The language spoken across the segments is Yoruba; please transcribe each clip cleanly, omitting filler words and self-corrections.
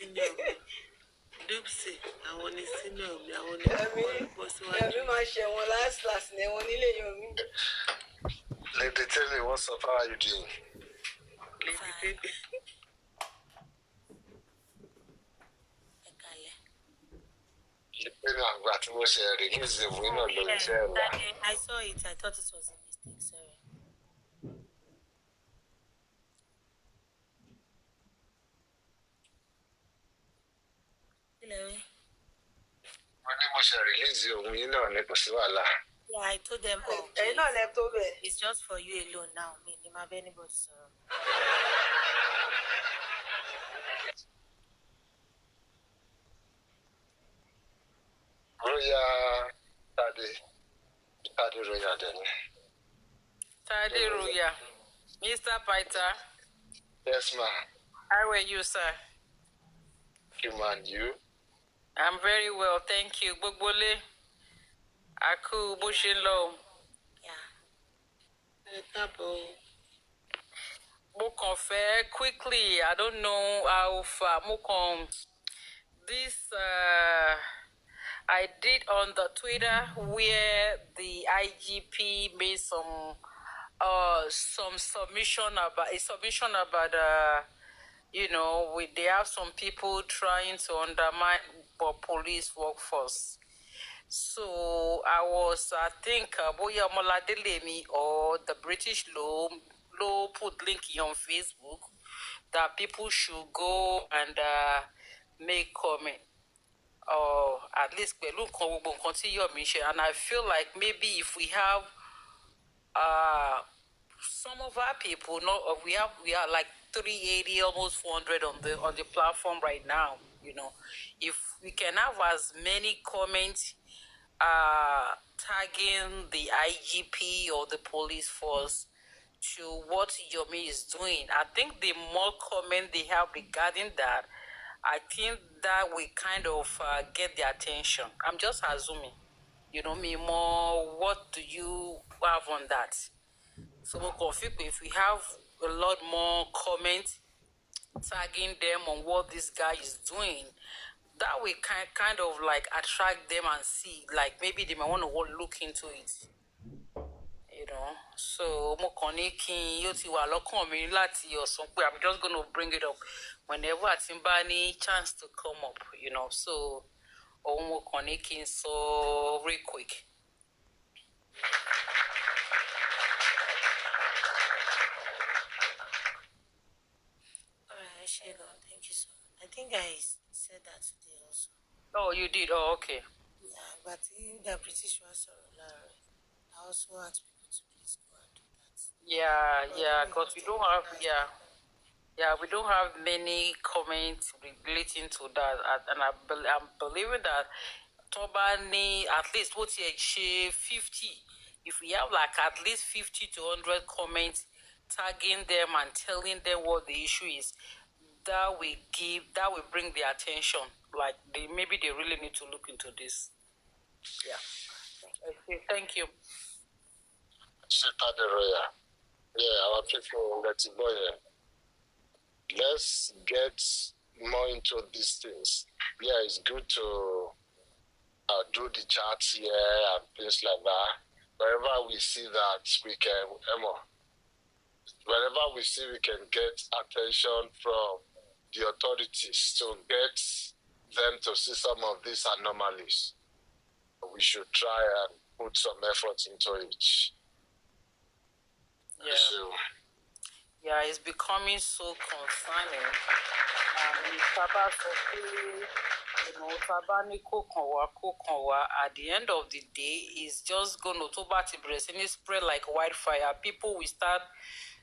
senior mi. Dupsy, àwọn ni senior mi, àwọn ni bọ́ síwájú. Ẹ̀mí máa ṣe wọn last ní wọn nílé yomi. Lady, tell me what's up, how are you doing? Lady baby. I saw it. I thought it was a mistake. Sorry. Hello. Yeah, I told them. Oh, it's just for you alone now. Me, my anybody. So. Tade Roya. Mr. Pythagoras. Yes, ma'am. How are you, sir? You, man, you? I'm very well, thank you. Gbogbole. Aku Bushinlo. Yeah. Mokonfe, quickly, I don't know how far. Mokon, this, I did on the Twitter where the IGP made some submission about, they have some people trying to undermine the police workforce. So I think, Boya Moladelemi or the British law put link on Facebook that people should go and make comment. Or at least and I feel like maybe if we have some of our people, we are like 380, almost 400 on the platform right now. If we can have as many comments tagging the IGP or the police force to what Yomi is doing, I think the more comment they have regarding that, I think that we kind of get their attention. I'm just assuming, me more. What do you have on that? So if we have a lot more comments tagging them on what this guy is doing, that we kind of like attract them and see, like maybe they might want to look into it. So I'm just going to bring it up whenever I think any chance to come up, so so real quick. Alright, thank you so much. I think I said that today also. Oh, you did? Oh, okay. Yeah, but the British was I also asked people to please go and do that. Yeah, because we don't have, we don't have many comments relating to that, and I'm believing that Tobani at least what 50. If we have like at least 50 to 100 comments tagging them and telling them what the issue is, that will bring their attention. Like maybe they really need to look into this. Yeah. Okay, thank you. Yeah, our people, let's go here. Let's get more into these things. Yeah, it's good to do the charts here and things like that. Wherever we see that we can, wherever we see we can get attention from the authorities to get them to see some of these anomalies, we should try and put some effort into it. Yeah, it's becoming so concerning. At the end of the day, it's just going to spread like wildfire. People will start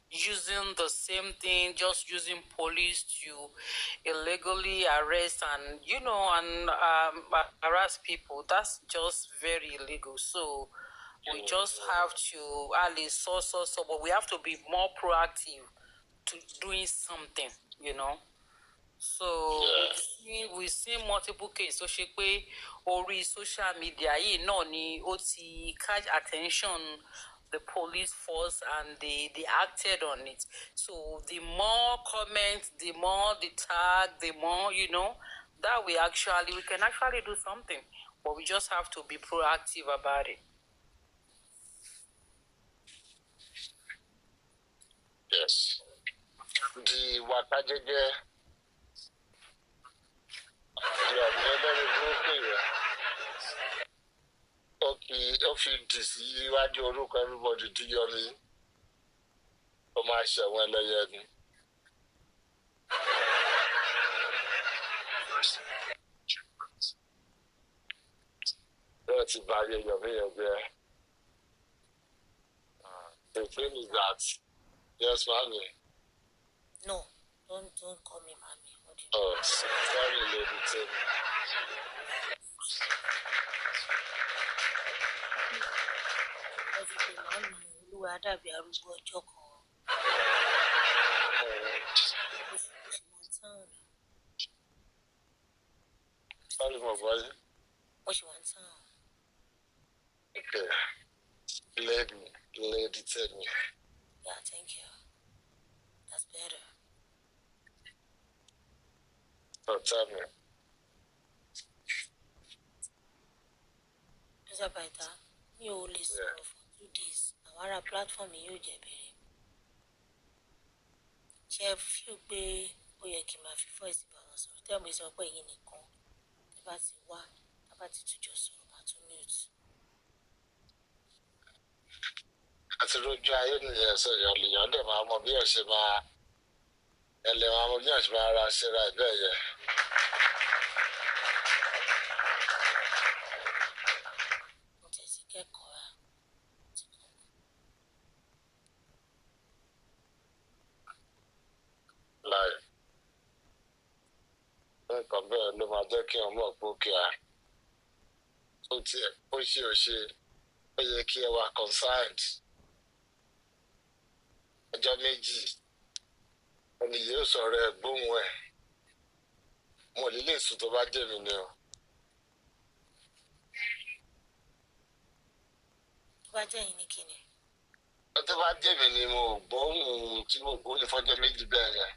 using the same thing, just using police to illegally arrest and harass people. That's just very illegal. So we just have to at least but we have to be more proactive to doing something, So we've seen multiple cases. So she pay or social media, no ni oti catch attention the police force and they acted on it. So the more comments, the more the tag, the more, that we can actually do something. But we just have to be proactive about it. Yes. The Wakajeje, if you see what you look everybody to yomi, commercial when they that's about your there. The thing is that, yes, mommy. No, don't call me mommy. Oh, sorry, lady. Tell me. Olúwa dàbí arúgbó ọjọ́ kan. Sorry, my boy. What you want? Okay. Lady, tell me. Yeah, thank you. That's better. Oh, tell me. Mr. Paita, mi ò lè sọ̀rọ̀ for 2 days. Àwọn ará platform yóò jẹ́ bẹ̀rẹ̀. Ṣé ẹ fi pé ó yẹ kí n máa fi voice bá wọn sọ̀rọ̀? Tẹ́ mo sọ pé ẹ̀yin nìkan tẹ́ bá ti wá, tá bá ti tújọ sọ̀rọ̀ bá tún mute. Àti lójú ayé nìyẹn sọ èèyàn dẹ̀ máa mọ bí ọ̀ṣẹ̀ máa ẹlẹ́ máa mọ bí ọ̀ṣẹ̀ máa ra ṣẹ́ra ẹ̀bẹ̀ yẹ. Mo tẹ̀sí kẹ́kọ̀ọ́ rà. Láì nǹkan bẹ́ẹ̀ ló máa jẹ́ kí ọmọ òpókè à ó tiẹ̀ ó ṣe ó yẹ kí ẹ wá concerned. Ọjọ́ méjì ẹni yóò sọ̀rọ̀ ẹ̀ gbóhùn ẹ̀ mo lè lè sùn tó bá jẹ́ mi ni o. Tó bá jẹ́ yín ní kíni? Tó bá jẹ́ mi ni mo gbóhùn tí mo gbóhùn fọ́jọ́ méjì bẹ́ẹ̀ yẹn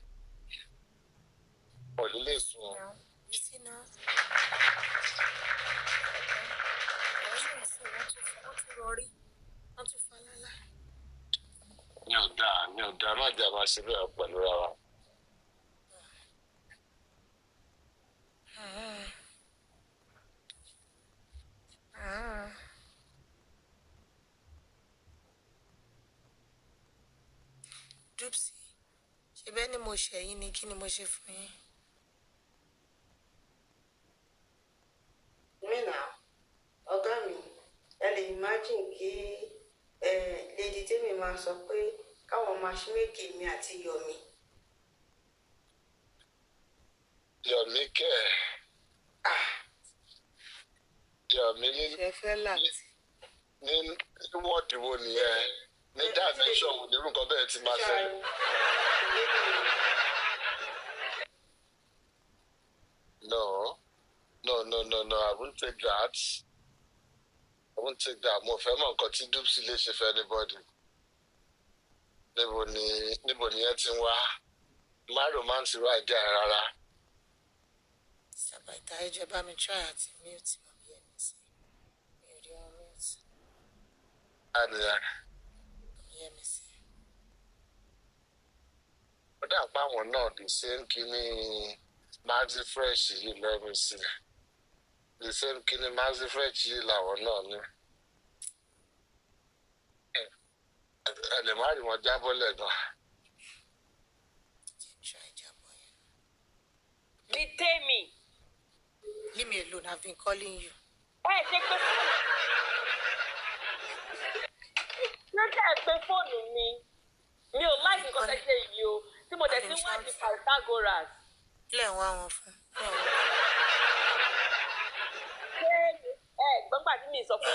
mo lè lè sùn o. You see now? Wọ́n tún rọrí, wọ́n tún falálá. Mi ò dáa má jà máa ṣe bẹ́ẹ̀ pẹ̀lú ara. Dupsy, ṣe bẹ́ẹ̀ ni mo ṣẹ̀yìn ni kí ni mo ṣe fún yín? Mina, ọ̀gá mi, ẹ lè imagine kí lady tèmi máa sọ pé káwọn matchmake mi àti Yomi. Yomi kẹ́ Yomi ní wọ́ọ̀dì wo nìyẹn ní dimension wo nírú nǹkan bẹ́ẹ̀ ti máa ṣẹlẹ̀. No, I won't take that. Mo fẹ́ mọ̀ nǹkan tí Dupsy lè ṣe fẹ́ anybody. Níbo ni ẹ ti ń wá? Má romance irú àìdí àrẹ rárá. Sàbàtà ẹjọ́ bá mi try àti mute mọ̀ bí ẹni sí. Mi ò rí wọn mute. Àníyàn. Yẹ mi sí. Ó dà pa àwọn náà the same kíní Maxi Fresh yìí lẹ́nu sí. The same kíní Maxi Fresh yìí làwọn náà ní. Ẹ lè má rí wọn jábọ́ lẹ́gàn. Retain me. Leave me alone, I've been calling you. Ṣé pé fóònù mi? Mi ò láì nǹkan tẹ́ ṣe yìí o. Tí mo dẹ̀ ti wá di Pythagoras. Ilé ń wá wọn fún. Gbọ́ngbà tí mi sọ fún mi.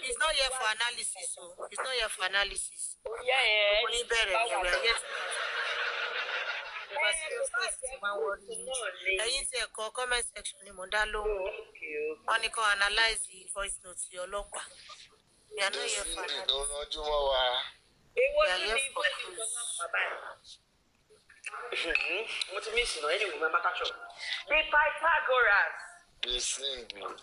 It's not here for analysis o. It's not here for analysis. Yeah. Oyin bẹ̀rẹ̀ ni we are yet ẹ̀yin tí ẹ̀kọ́ comment section ni mo dá lóhùn. Wọ́n ní kó analyze voice note ọlọ́pàá. We are not here for This analysis. We are here for cruise. What's the missing? Anyway, my matter. The Pythagoras. The single.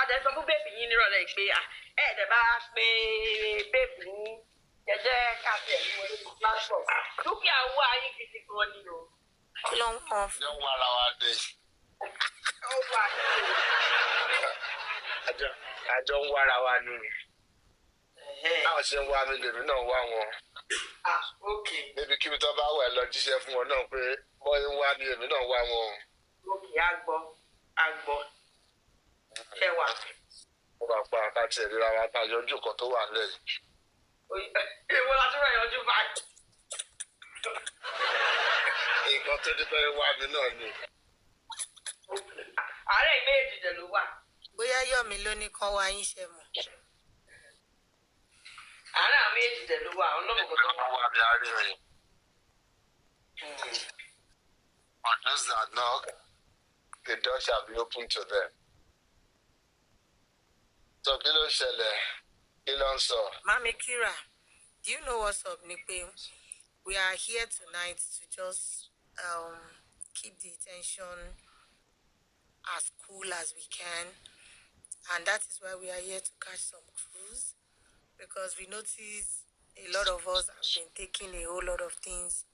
There's some baby in the road, the bass, baby. Jẹ́ káfí ẹ̀ ní wọlé ní platform. Dúkìá owó ayé gidi gan ni o. Kí ló ń wọ́n fún? Jẹ́ wọ́n ara wa dé. Ó wà Àjọ ń wára wa ni. Báwọn ṣe ń wá mi lèmi náà wá wọn. Níbi kíbi tó bá wẹ̀ lọ jíṣẹ́ fún wọn náà pé wọ́n ń wá ní èmi náà wá wọn. Àgbọ̀. Ṣé wà? Mo bá pa àkáàtì ìríra wa ká yọjú kan tó wà lẹ́yìn. Èwo la tún rẹ̀ yọjú báyìí? Nǹkan tó dé fẹ́ wá mi náà ni. Àárẹ̀ méjì dẹ̀ ló wà. Bóyá Yọ̀mí ló ní kán wá yín ṣe mọ̀. Àárẹ̀ àwọn méjì dẹ̀ ló wà. Àwọn náà kò tó wà. Wá mi àárín rìn. On those that knock, the door shall be open to them. So kí ló ṣẹlẹ̀? Kí ló ń sọ? Mami Kira, do you know what's up, Nipe? We are here tonight to just keep the tension as cool as we can. And that is why we are here to catch some cruise. Because we notice a lot of us have been taking a whole lot of things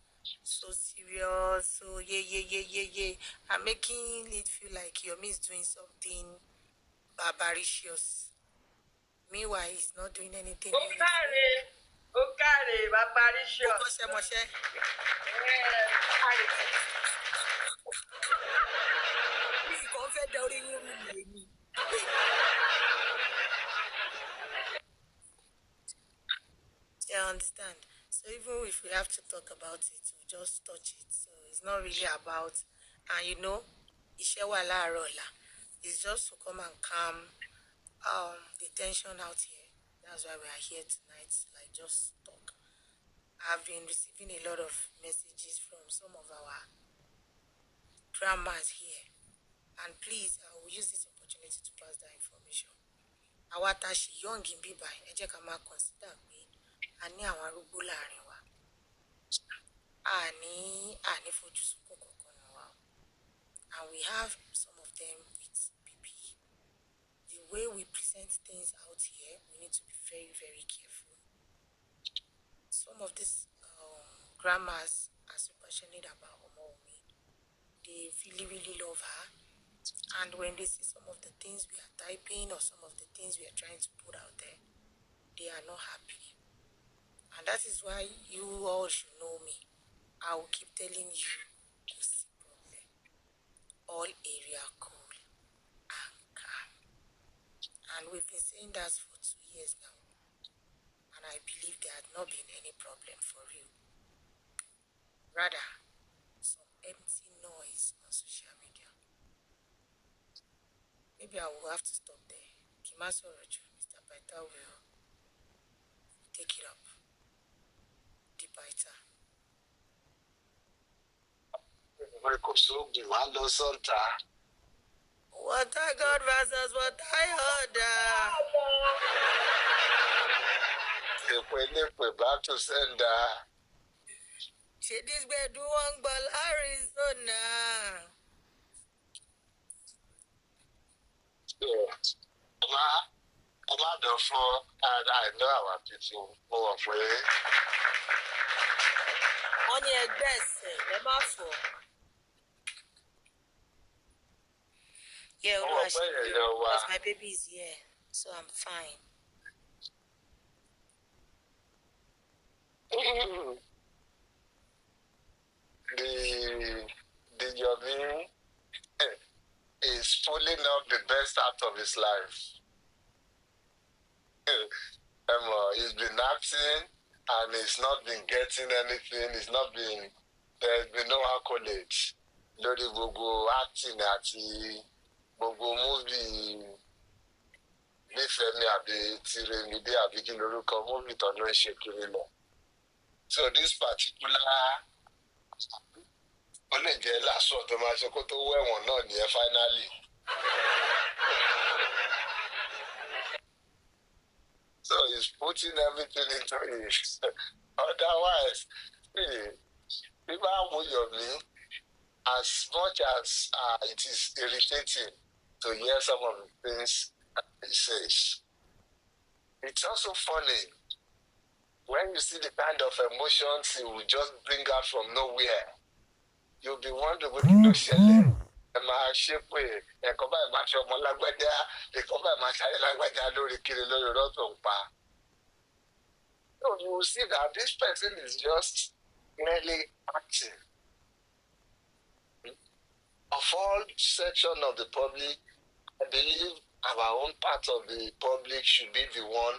so serious. So yeah. I'm making it feel like Yomi is doing something barbaricious. Meanwhile, he's not doing anything. Okay, barbaricious. You understand? So even if we have to talk about it, we just touch it. So it's not really about, and you know, it's just to come and calm the tension out here. That's why we are here tonight, like just talk. I've been receiving a lot of messages from some of our grandmas here, and please, I will use this opportunity to pass that information. Our tashi young in Biba, Ejekama consider me, and near our Rubula Arewa. Ani Fojusuko Kokonowa. And we have some of them with PP. The way we present things out here, we need to be very, very careful. Some of these grandmas are so passionate about Omomi. They really, really love her. And when they see some of the things we are typing or some of the things we are trying to put out there, they are not happy. And that is why you all should know me. I will keep telling you, this problem. All area cool and calm. And we've been saying that for 2 years now. And I believe there had not been any problem for you. Rather, some empty noise on social media. Maybe I will have to stop there. Kimaso Roju, Mr. Paita will take it up. The Paita. What I got versus what I order. Back to sender. This bedroom one ball Arizona. I'm out the floor, and I know our people more of way. On your dress, never for. Yeah, because my baby is here, so I'm fine. The Yomi is pulling out the best out of his life. He's been acting and he's not been getting anything. There's been no accolades. Lórí gbogbo acting àti gbogbo movie nífẹ̀ẹ́ mi àbí Tiremide àbí kí lorúkọ movie tó ló ń ṣe kiri lọ. So this particular ó lè jẹ́ lásán tó máa ṣe kó tó wẹ̀wọ̀n náà nìyẹn finally. is putting everything into it. Otherwise, see, people will Yomi, as much as it is irritating to hear some of the things he says, it's also funny when you see the kind of emotions he will just bring out from nowhere. You'll be wondering what you share. Ẹ máa ṣe pé ẹ̀kọ́ báyìí máa ṣe ọmọ lágbájá, ẹ̀kọ́ báyìí máa ṣayé lágbájá lórí kiri lórí rọ́tò ń pa. So you will see that this person is just merely acting. Of all section of the public, I believe our own part of the public should be the one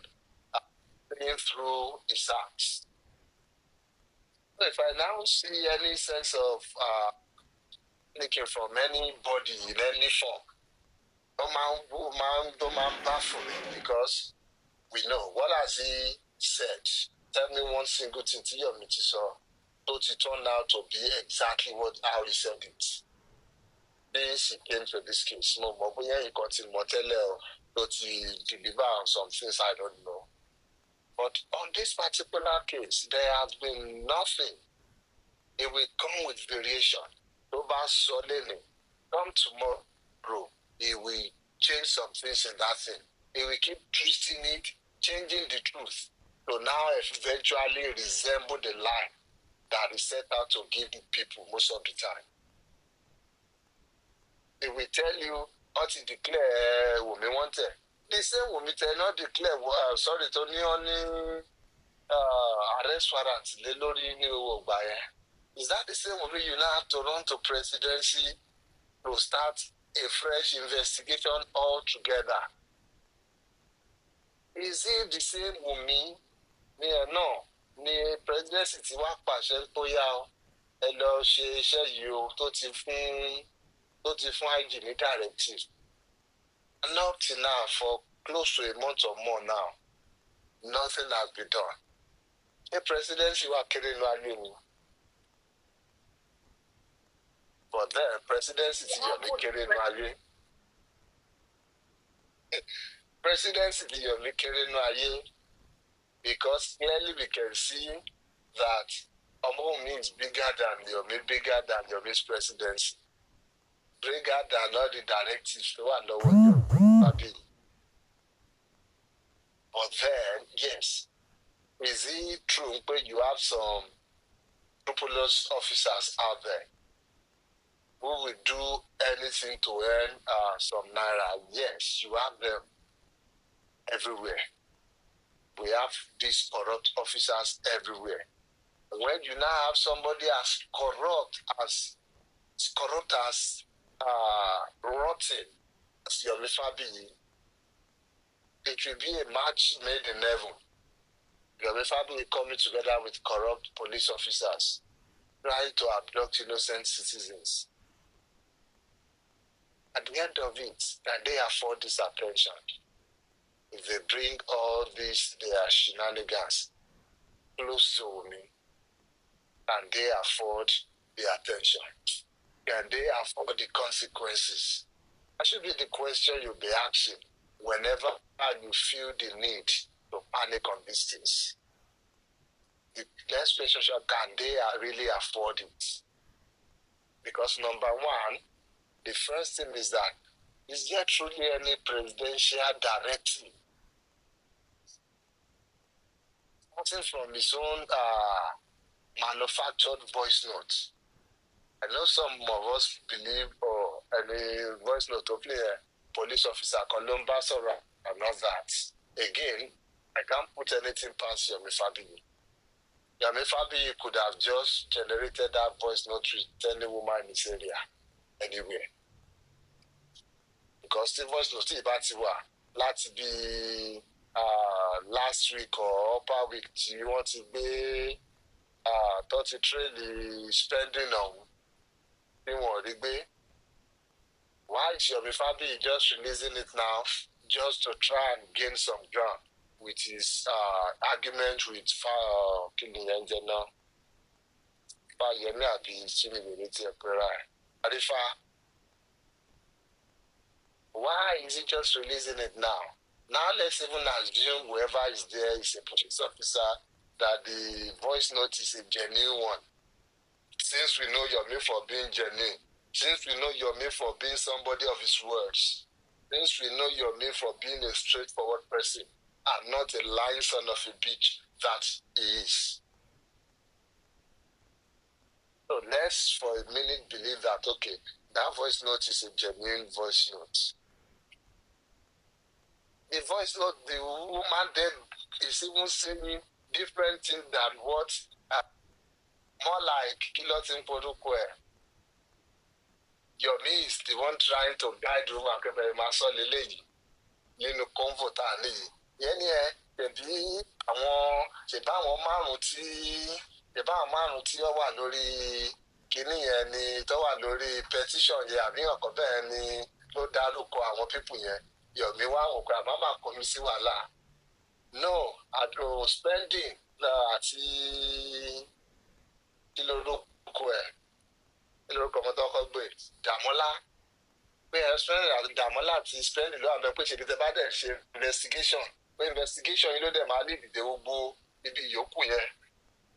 playing through his acts. So if I now see any sense of thinking from anybody in any form, don't baffle me, because we know what has he said. Tell me one single thing to your so it turned out to be exactly how he said it. This he came to this case. No, but he got in Moteleo, but he deliver on some things I don't know. But on this particular case, there has been nothing. It will come with variation. Over suddenly, come tomorrow, he will change some things in that thing. He will keep twisting it, changing the truth, to now eventually resemble the lie that he set out to give the people most of the time. He will tell you how to declare Wumi wanted. The same Wumi tell not declare, Tony only arrest warrant. Is that the same Wumi you now have to run to presidency to start a fresh investigation altogether? Is it the same Wumi? No. The presidency ti wá pàṣẹ tó yá o. Ẹ lọ ṣe iṣẹ́ yìí o tó ti fún IG ní directive. And up to now, for close to a month or more now, nothing has been done. The presidency wá kéré lọ ayé ni. But then, presidency ti Yomi kéré lọ ayé. Presidency ti Yomi kéré lọ ayé. Because clearly we can see that Omomi is bigger than Yomi's presidency. Bigger than all the directives to know what you. But then, yes, is it true that you have some scrupulous officers out there who will do anything to earn some naira? Yes, you have them everywhere. We have these corrupt officers everywhere. When you now have somebody as corrupt as rotten as Yomi Fabiyi, it will be a match made in heaven. Yomi Fabiyi coming together with corrupt police officers, trying to abduct innocent citizens. At the end of it, can they afford this attention? If they bring all their shenanigans close to me, can they afford the attention? Can they afford the consequences? That should be the question you'll be asking whenever you feel the need to panic on these things. The next question is, can they really afford it? Because number one, the first thing is that, is there truly any presidential directive starting from his own manufactured voice notes? I know some of us believe, any voice note of a police officer, Columbus, or and all that. Again, I can't put anything past Yomi Fabiyi. Yomi Fabiyi could have just generated that voice note with any woman in this area, anywhere. Because the voice note is about to be last week or upper week. Do you want to be 33 spending on? Why is Yomi Fabiyi just releasing it now, just to try and gain some ground with his argument with King Yanjana? Why is he just releasing it now? Now let's even assume whoever is there is a police officer, that the voice note is a genuine one. Since we know Yomi for being genuine, since we know Yomi for being somebody of his words, since we know Yomi for being a straightforward person and not a lying son of a bitch that he is. So let's for a minute believe that, okay, that voice note is a genuine voice note. The voice note, the woman then is even saying different things than what, more like Kilotin Podukwe. Yomi is the one trying to guide woman Kebere Masole Lady. Nínú convo tá a níyì. Ìyẹn ni ṣèbá àwọn márùn-ún tí ó wà lórí kinní yẹn ni tó wà lórí petition yẹn àbí ọ̀kan bẹ́ẹ̀ ni ló dárúkọ àwọn pípù yẹn. Yomi wá wò pé àmọ́ máa kọmi sí wàhálà. No, àdó spending àti kí lorúkọ ọmọ tó kọ́ gbé Dàmọ́lá. Pé spending àti Dàmọ́lá àti spending ló wà bẹ́ẹ̀ pé ṣe tẹ́ bá dẹ̀ ṣe investigation pé investigation yìí ló dẹ̀ máa lead dé gbogbo ibi ìyókù yẹn.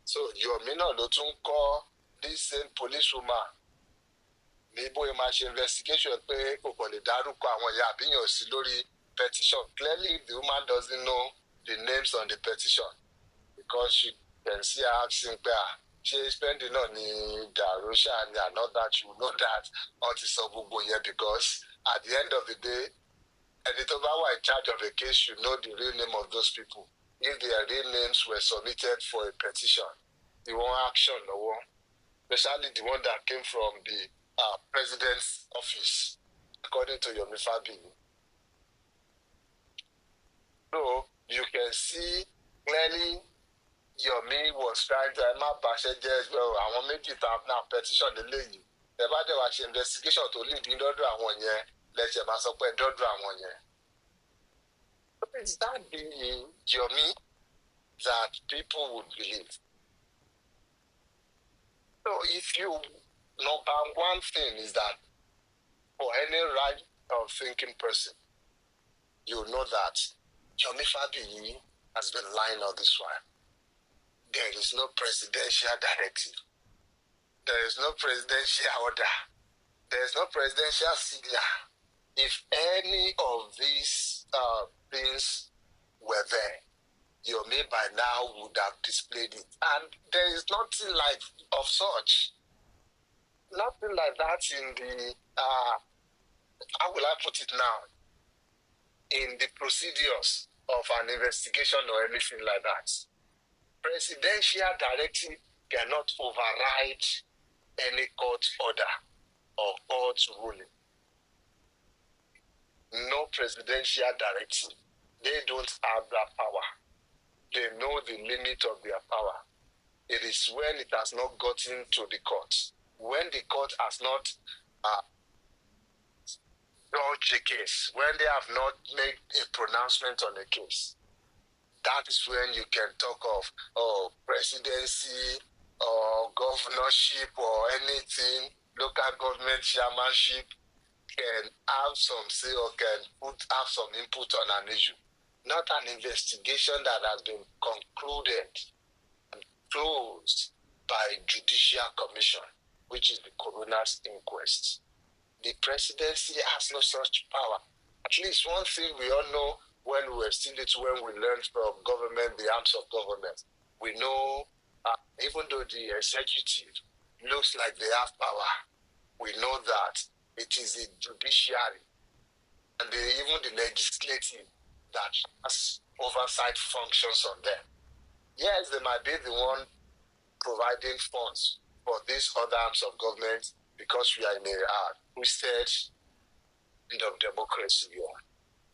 So Yomi náà ló tún kọ́ this same police woman ní bóyá máa ṣe investigation pé kò kàn lè dárúkọ àwọn ìyá àbíyàn sí lórí petition. Clearly the woman doesn't know the names on the petition because she can see her asking pé ṣé spending náà ni Darusha ni and all that, you know that all ti sọ gbogbo yẹn because at the end of the day ẹni tó bá wà in charge of a case should know the real name of those people if their real names were submitted for a petition. The one action lọ́wọ́, especially the one that came from the president's office, according to Yomi Fabiyi. So you can see clearly Yomi was trying to àwọn méjì tá a petition lélẹ́yìí. Ẹ bá dẹ̀ wá ṣe investigation tó lead ní dọ́dọ̀ àwọn yẹn lẹ́sẹ̀ máa sọ pé dọ́dọ̀ àwọn yẹn. Is that the Yomi that people would believe? So if you, number one thing is that for any right of thinking person, you know that Yomi Fabiyi has been lying all this while. There is no presidential directive. There is no presidential order. There is no presidential signal. If any of these things were there, Yomi by now would have displayed it. And there is nothing like of such. Nothing like that in the, how will I put it now? In the procedures of an investigation or anything like that. Presidential directive cannot override any court order or court ruling. No presidential directive. They don't have that power. They know the limit of their power. It is when it has not gotten to the court. When the court has not judged a case, when they have not made a pronouncement on a case, that is when you can talk of presidency or governorship or anything, local government chairmanship can have some say or can have some input on an issue. Not an investigation that has been concluded and closed by Judicial Commission, which is the coroner's inquest. The presidency has no such power. At least one thing we all know when we were still little, when we learned from government, the arms of government, we know even though the executive looks like they have power, we know that it is the judiciary and even the legislative that has oversight functions on them. Yes, they might be the one providing funds for these other arms of government because we are in a twisted end of democracy here.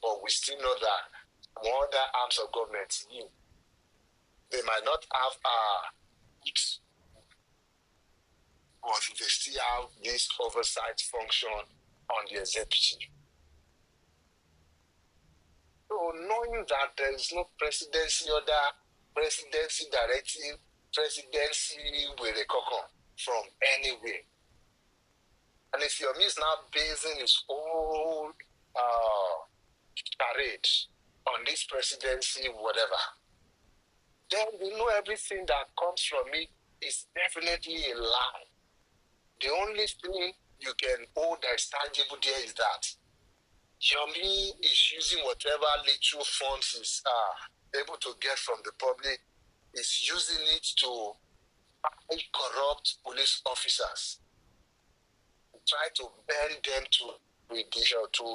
But we still know that more other arms of government, they might not have but they still have this oversight function on the executive. So knowing that there is no presidency order, presidency directive, presidency with a cocoon from anywhere. And if Yomi is now basing his whole charade on this presidency, whatever, then we know everything that comes from it is definitely a lie. The only thing you can hold that is tangible there is that Yomi is using whatever little funds is able to get from the public, is using it to buy corrupt police officers, try to bend them to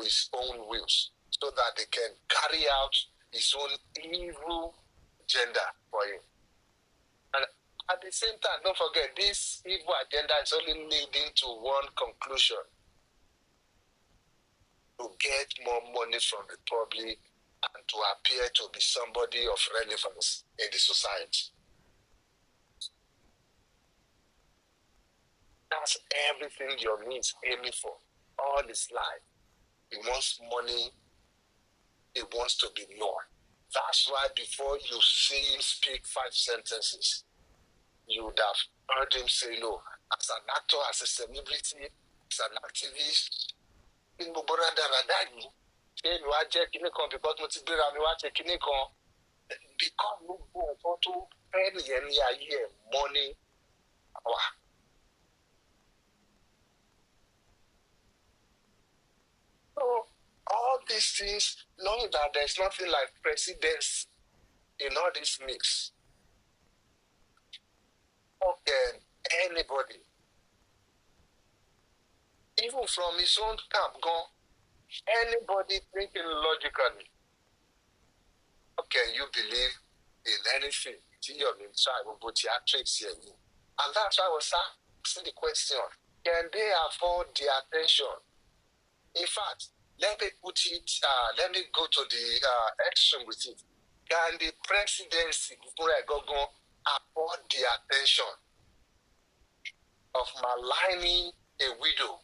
his own wills so that they can carry out his own evil agenda for him. And at the same time, don't forget, this evil agenda is only leading to one conclusion: to get more money from the public and to appear to be somebody of relevance in the society. That's everything Yomi is aiming for all his life. He wants money. He wants to be known. That's why before you see him speak 5 sentences, you would have heard him say, no, as an actor, as a celebrity, as an activist, in Muboranda, because money. So all these things, knowing that there's nothing like precedence in all this mix. How can anybody, even from his own camp, anybody thinking logically, how can you believe in anything? And that's why I was asking the question, can they afford the attention? In fact, let me put it, let me go to the extreme with it. Can the presidency, afford the attention of maligning a widow,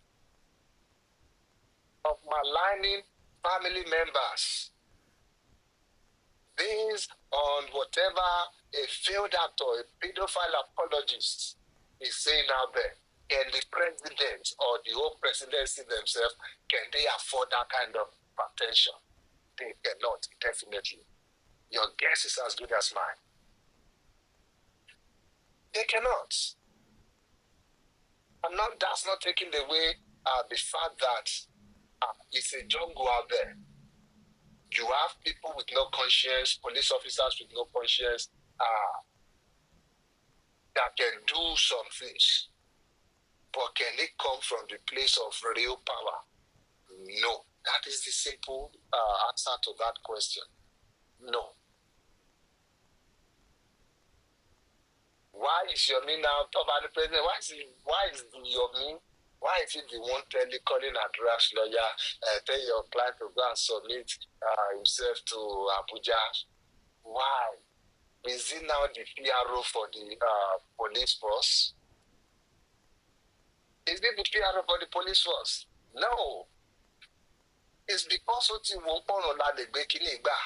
of maligning family members, based on whatever a failed actor, a pedophile apologist is saying out there? Can the president or the whole presidency themselves, can they afford that kind of attention? They cannot, definitely. Your guess is as good as mine. They cannot. And that's not taking away the fact that it's a jungle out there. You have people with no conscience, police officers with no conscience, that can do some things. But can it come from the place of real power? No. That is the simple answer to that question. No. Why is Yomi now top of the president? Why is Yomi? Why is he the one calling a draft lawyer, tell your client to go and submit himself to Abuja? Why? Is he now the PRO for the police force? Is he the PRO for the police force? No. It's because what you won't on that the baking igba.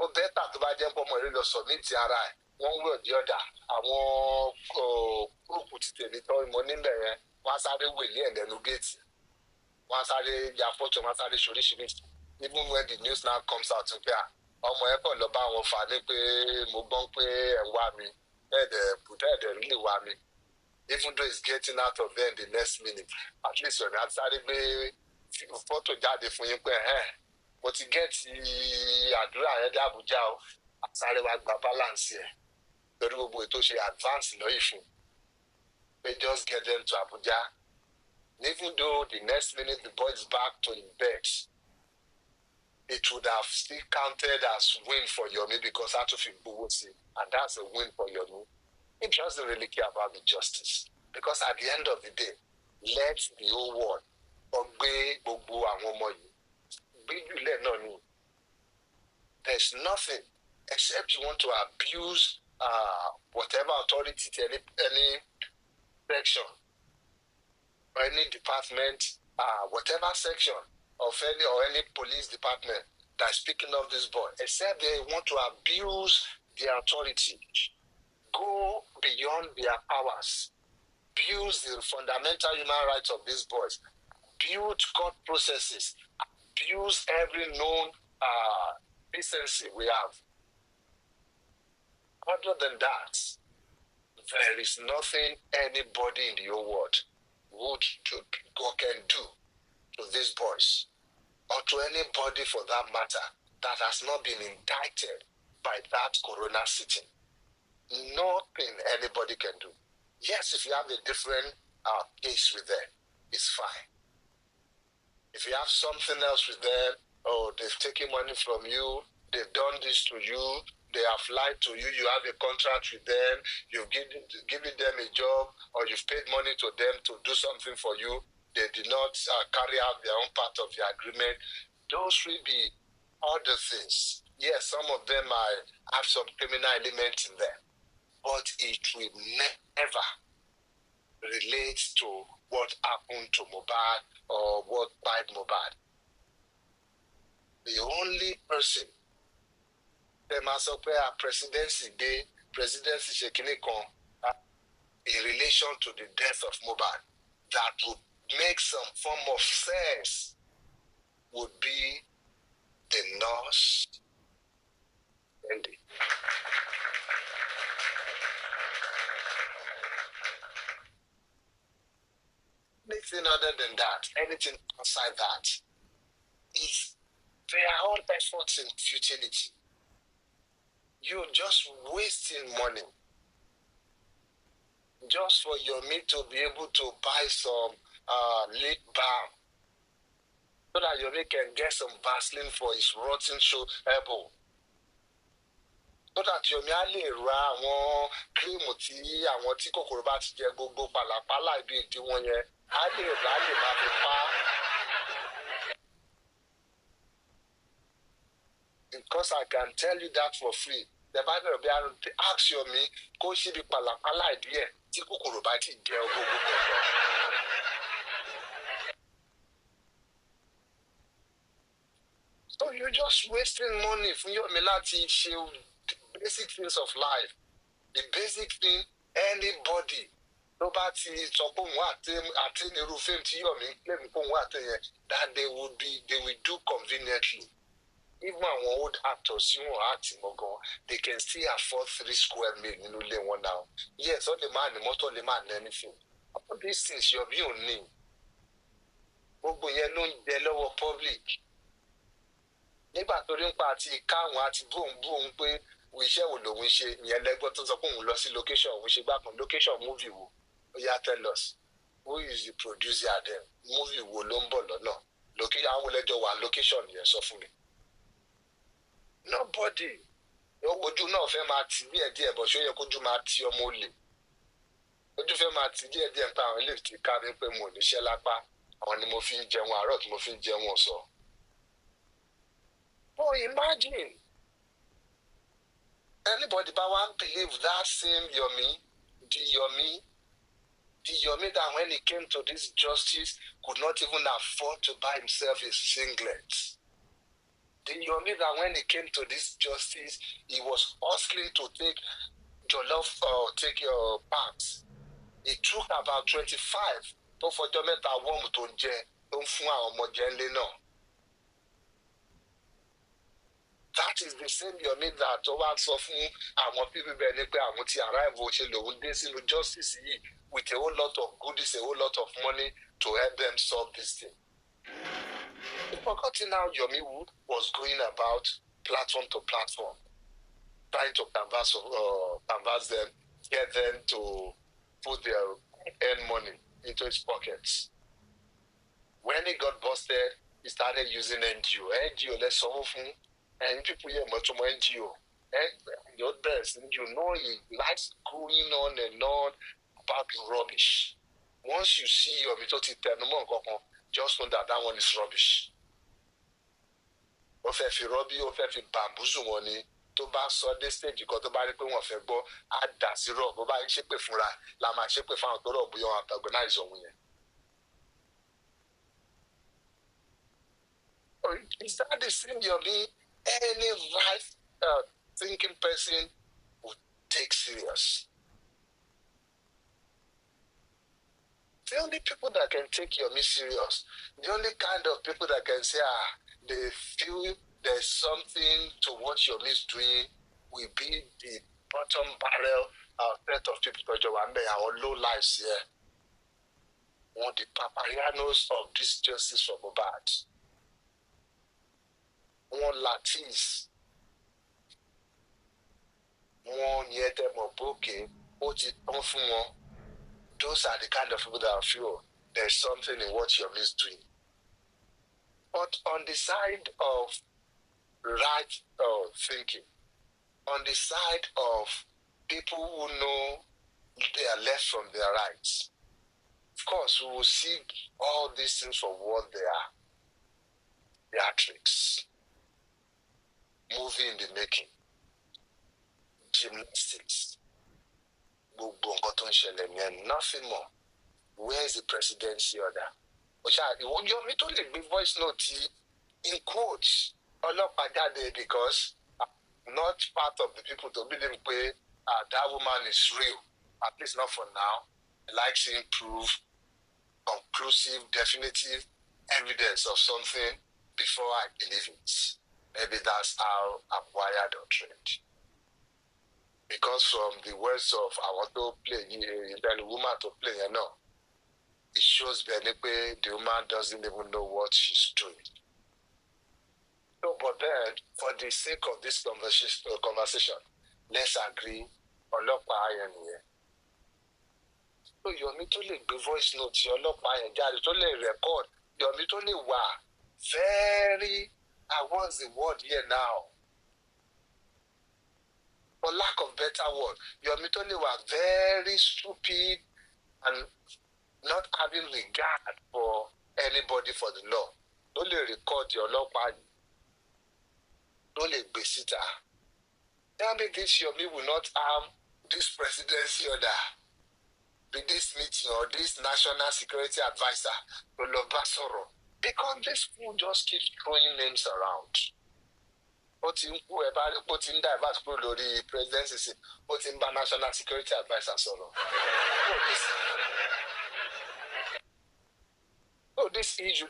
O better to buy them for my submit ara. One way or the other. Àwọn group ti tèmi tó money there. Wọ́n sáré wèlé and then get. Wọ́n sáré ya photo, wọ́n sáré ṣoríṣiríṣi. Even when the news now comes out, okay, ọmọ ẹ kàn lọ bá wọn fà ní pé mo gbọ́n pé ẹ̀ ń wá mi. Ẹ̀ẹ́dẹ̀ really wá mi. Even though it's getting out of there in the next minute, at least when I started gbé photo jáde fún yín pé mo ti get àdúrà yẹn dé Abuja o, àsáré wa gba balance yẹn. Torí gbogbo ètò ṣe advance lọ́yìn fún. They just get them to Abuja. Even though the next minute the boy is back to his bed, it would have still counted as win for Yomi because I have to feel and that's a win for Yomi. He doesn't really care about the justice. Because at the end of the day, let the whole world obey gbogbo àwọn ọmọ yìí. There's nothing except you want to abuse whatever authority to any section or any department, whatever section of any police department that's speaking of this boy, except they want to abuse their authority, go beyond their powers, abuse the fundamental human rights of these boys, build court processes, abuse every known decency we have. Other than that, there is nothing anybody in the whole world can do to these boys, or to anybody for that matter, that has not been indicted by that corona sitting. Nothing anybody can do. Yes, if you have a different case with them, it's fine. If you have something else with them, oh, they've taken money from you, they've done this to you, they have lied to you, you have a contract with them, you've given them a job, or you've paid money to them to do something for you, they did not carry out their own part of the agreement. Those will be other things. Yes, some of them might have some criminal elements in them, but it will never relate to what happened to Mohbad or what died Mohbad. The only person that must occur at presidency day, presidency Shekinekon, in relation to the death of Mohbad, that would make some form of sense would be the nurse Wendy. Anything other than that, anything outside that, is their own efforts in futility. You're just wasting money just for your meat to be able to buy some lip balm, so that your meat can get some Vaseline for his rotten elbow, so that your meat á lè ra àwọn kírìmù tí àwọn tí kòkòrò bá ti jẹ gbogbo pàlàpàlà ibi ìdí wọn yẹn á lè rà á lè máa fi pa á. Because I can tell you that for free. The Bible be ask your me, kó ṣe bí pàlàpàlà ìdí ẹ̀ tí kòkòrò bá ti jẹ gbogbo kọ̀ọ̀kan. So you're just wasting money fún Yomi láti ṣe the basic things of life. The basic thing anybody ló bá ti sọ pé òun àti irú fame tí Yomi ń claim pé òun àti yẹn, that they will do conveniently. Even àwọn old actors tí wọ́n act mọ́ gan, they can still afford 3 square meal nínú ilé wọn now. Yes, all the man ní mọ́tò lè máa ní anything. All these things Yomi ò ní. Gbogbo yẹn ló ń jẹ lọ́wọ́ public. Nígbà tó rí ń pa àti káwọn àti bóun pé iṣẹ́ wo lòun ṣe, ìyẹn lẹ́gbọ́n tó sọ pé òun lọ sí location, òun ṣe gbàkan location movie wo. Ó yá tell us, who is the producer then? Movie wo ló ń bọ̀ lọ́nà? Àwọn lẹ́jọ́ wà location yẹn sọ fún mi. Nobody. Ojú náà fẹ́ máa tì díẹ̀díẹ̀, bọ̀ ṣó yẹ kójú máa ti ọmọ olè. Ojú fẹ́ máa tì díẹ̀díẹ̀ pé àwọn ilé ti ká mi pé mo níṣẹ́ lápá. Àwọn ni mo fi ń jẹun àárọ̀ tí mo fi ń jẹun ọ̀sán. Oh, imagine. Anybody but one believe that same Yomi, the Yomi that when he came to this justice could not even afford to buy himself a singlet. The Yomi that when he came to this justice, he was hustling to take jollof or take your pants. He took about 25 tó fọjọ́ mẹ́ta wọ́ọ̀mù tó ń jẹ tó ń fún àwọn ọmọ jẹ ńlé náà. That is the same Yomi that ó wá sọ fún àwọn people bẹ́ẹ̀ ni pé àwọn ti arrive ṣe lòun dé sínú justice yìí with a whole lot of goodies, a whole lot of money to help them solve this thing. You've forgotten how Yomi was going about platform to platform, trying to canvas them, get them to put their earn money into his pockets. When he got busted, he started using NGO. NGO, let's solve fún. And people here much more NGO. And your best, you know, he likes going on and on about rubbish. Once you see your metoti just know that one is rubbish. Ó fẹ́ fi rọ́bí, ó fẹ́ fi bambuzu wọn ni. Tó bá sọ dé stage kan tó bá rí pé wọ́n fẹ́ gbọ́, á dà sí rọ̀. Bó bá ń ṣépè fúnra, la máa ṣépè fáwọn tó rọ̀ bóyá wọn àti organize òun yẹn. Is that the same Yomi any right thinking person would take serious? The only people that can take Yomi serious, the only kind of people that can say, they feel there's something to what Yomi is doing will be the bottom barrel threat of people to our low lives here. One the paparianos of this justice for Mohbad. One Latis. One Yedemoboke. Those are the kind of people that I feel there's something in what Yomi is doing. But on the side of right thinking, on the side of people who know they are left from their rights, of course, we will see all these things for what they are. Theatrics, movie in the making, gymnastics, nothing more. Where is the presidency order? You need to leave voice note in quotes. Because I'm not part of the people to believe that woman is real. At least not for now. I like seeing proof, conclusive, definitive evidence of something before I believe it. Maybe that's how I'm wired or trained. Because from the words of I want to play, then the woman to play, it shows the woman doesn't even know what she's doing. So, but then, for the sake of this conversation, let's agree on so Yomi to lè gbé voice note ọlọ́pàá yẹn jáde tó lè record Yomi tó lè wà very what's the word here now? For lack of better word, Yomi tó lè wà very stupid and not having regard for anybody for the law. Tó lè record ọlọ́pàá yìí. Tó lè gbé síta. Tell me this Yomi will not harm this presidency order. With this meeting or this national security advisor, because this fool just keeps throwing names around. Divert the presidency, national security advisor. So this issue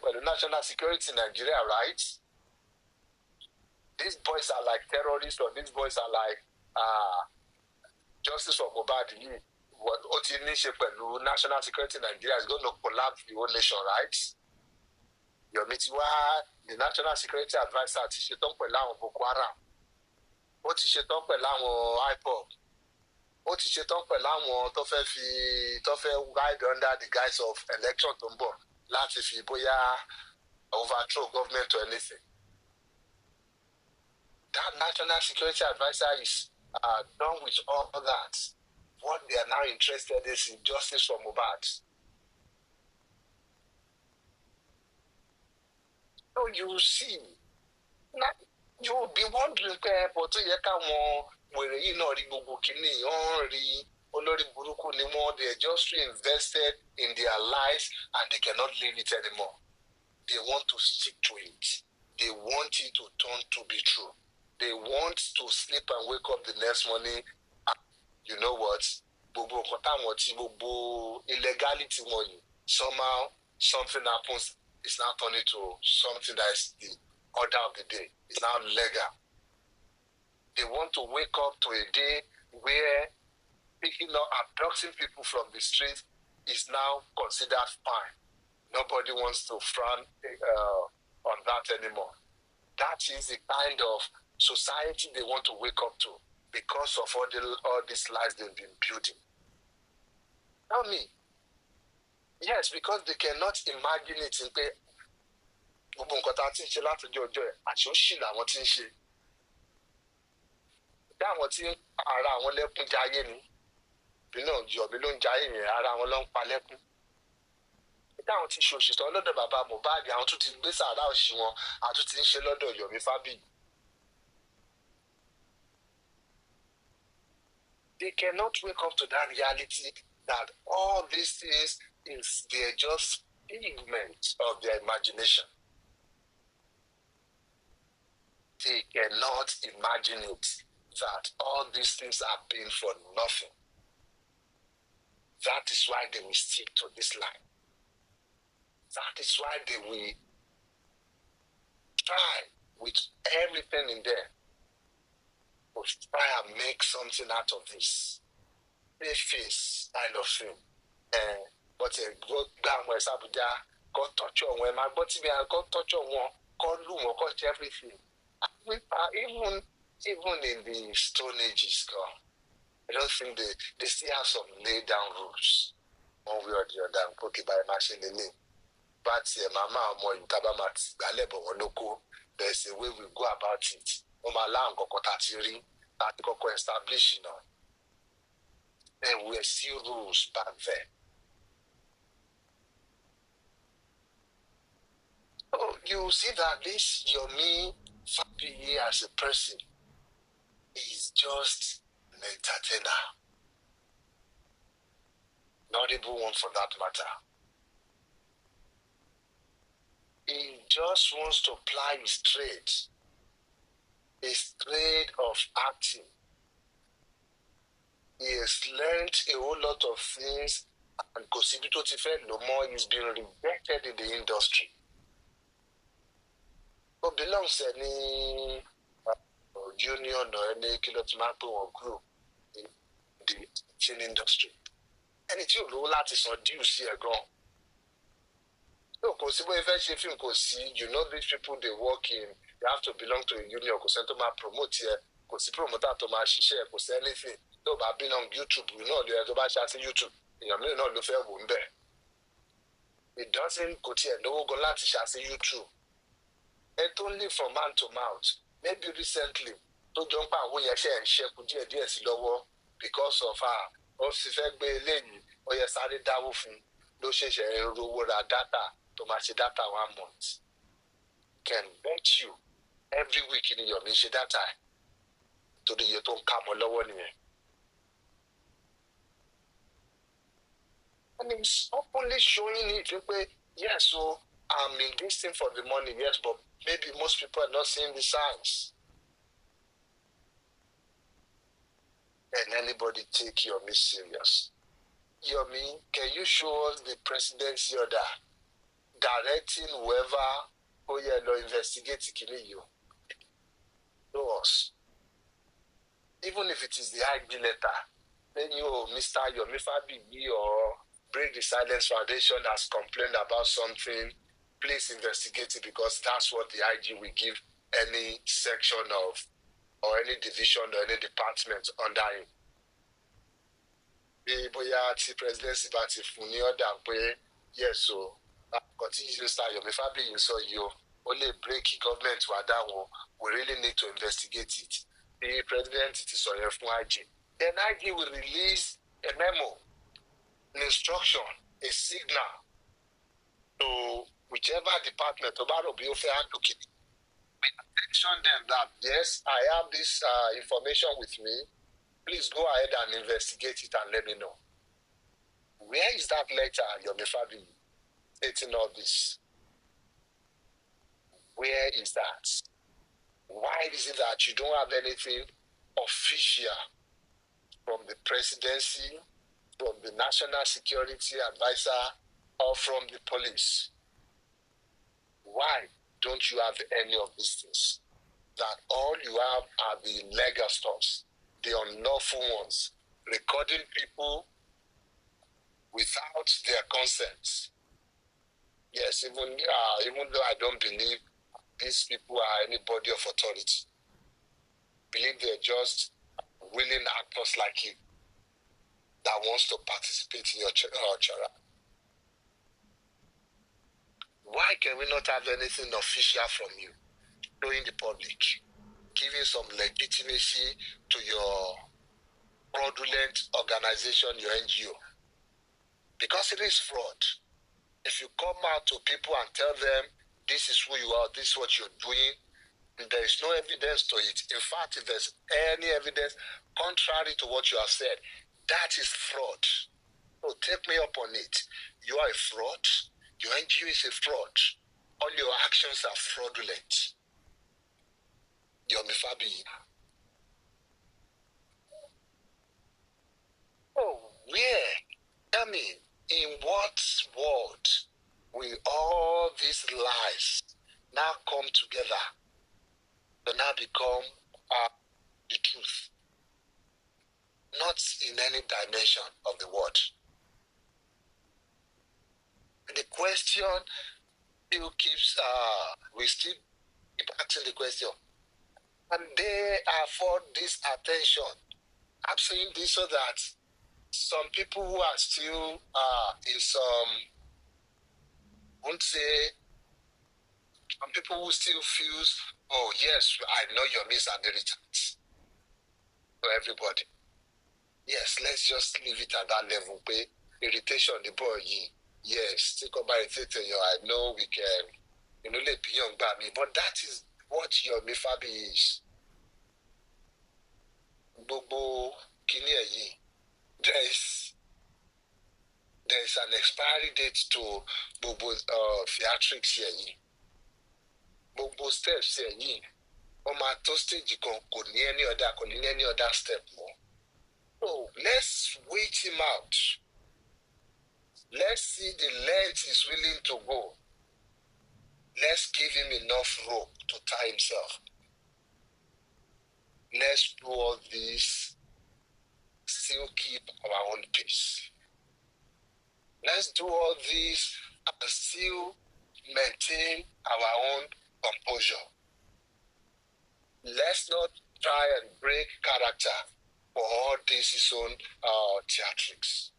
by the national security in Nigeria, right? These boys are like terrorists, or these boys are like justice for Mohbad. What national security in Nigeria is going to collapse the whole nation, right? Yomi the national security advisor, ti ṣetán pẹ̀lú àwọn Boko Haram. Ó ti ṣetán pẹ̀lú àwọn IPOB. Ó ti ṣetán pẹ̀lú àwọn tó fẹ́ ride under the guise of election tó ń bọ̀ láti fi bóyá overthrow government or anything. That national security advisor is done with all that. What they are now interested in is justice for Mohbad. So you will see, you will be wondering, but they are just invested in their lives and they cannot live it anymore. They want to stick to it. They want it to turn to be true. They want to sleep and wake up the next morning. You know what? Illegality money. Somehow something happens. It's now turning to something that is the order of the day. It's now legal. They want to wake up to a day where picking up, abducting people from the street is now considered fine. Nobody wants to frown on that anymore. That is the kind of society they want to wake up to because of all these lies they've been building. Tell me. Yes, because they cannot imagine it in pé gbogbo nǹkan tá a ti ń ṣe látọjọ́ ọjọ́ ẹ̀ àti ó ṣì làwọn ti ń ṣe. Bí àwọn tí ara àwọn lẹ́kún jayé ni, bí náà Yomi ló ń jayé yẹn, ara àwọn ló ń pa lẹ́kún. Bí àwọn ti ṣe òṣìṣẹ́ lọ́dọ̀ bàbá Mohbad, àwọn tún ti gbé sàárà òṣì wọn, àwọn tún ti ń ṣe lọ́dọ̀ Yomi Fabiyi. They cannot wake up to that reality that all these things they're just figments of their imagination. They cannot imagine it that all these things are being for nothing. That is why they will stick to this line. That is why they will try with everything in there. We'll try and make something out of this. They face style of film. But go down West Abuja, go touch on when my body go touch on one, go room or go everything. Even in the Stone Ages, I don't think they still have some laid down rules. One way or the other, okay, by machine but mama more in Tabamat, Galebo or Loco, there's a way we go about it. Omalang or Kotatiri, that Coco establish, There were still rules back then. Oh, you see that this yomi fabiyi as a person is just an entertainer. Not even one for that matter. He just wants to ply his trade of acting. He has learned a whole lot of things, and Kosibito Tife Lomo is being rejected in the industry. But belongs to any union or any kilotomato or group in the film industry. And it's you roll out is on due see a gone. No, because if I say film, you know these people they work in, they have to belong to a union, because to promote here, because promoter to my share, because anything. No, but I've been on YouTube, you know, the other chat YouTube. You may not look fair one there. It doesn't go here, no go to share YouTube. It only from man to mouth. Maybe recently, to jump out when you share and share could you lower because of her. Or if you lady, or you started that wolfing, no share data to match data 1 month. Can bet you every week in your mission data to the you don't come lower near. And it's openly showing it. Yes, so I'm in this thing for the money, yes, but maybe most people are not seeing the signs. And anybody take Yomi serious? Yomi, can you show us the presidency order directing whoever investigate you? Show us. Even if it is the IG letter, then you, Mr. Yomi Fabiyi or Break the Silence Foundation has complained about something, please investigate it because that's what the IG will give any section of or any division or any department under him. The Boyati presidency party Funi order yes, so continue to start Yomi Fabiyi so you only break government we really need to investigate it. The president it is on IG. Then IG will release a memo, an instruction, a signal to whichever department about looking. Mention them that yes, I have this information with me. Please go ahead and investigate it and let me know. Where is that letter, Yomi Fabiyi, stating all this? Where is that? Why is it that you don't have anything official from the presidency, from the National Security Advisor, or from the police? Why don't you have any of these things? That all you have are the illegal stuff, the unlawful ones, recording people without their consent. Yes, even though I don't believe these people are anybody of authority, believe they're just willing actors like you that wants to participate in your charade. Why can we not have anything official from you, showing the public, giving some legitimacy to your fraudulent organization, your NGO? Because it is fraud. If you come out to people and tell them, this is who you are, this is what you're doing, there is no evidence to it. In fact, if there's any evidence contrary to what you have said, that is fraud. So take me up on it. You are a fraud. Your NGO is a fraud. All your actions are fraudulent. Yomi Fabiyi. Oh, where? Tell me, in what world will all these lies now come together to now become the truth, not in any dimension of the word. The question still keeps, we still keep asking the question, and they afford this attention. I'm saying this so that some people who are still in some, I won't say, some people who still feels, oh yes, I know your miss and irritant to everybody. Yes, let's just leave it at that level. Pay irritation, the boy, yes, think about irritating you. I know we can, let beyond me, but that is what your fabiyi is. Bobo kini there is an expiry date to Bobo theatrics here. Bobo steps here. To stage could any other step more. So let's wait him out. Let's see the length he's willing to go. Let's give him enough rope to tie himself. Let's do all this, still keep our own peace. Let's do all this and still maintain our own composure. Let's not try and break character for all this his own theatrics.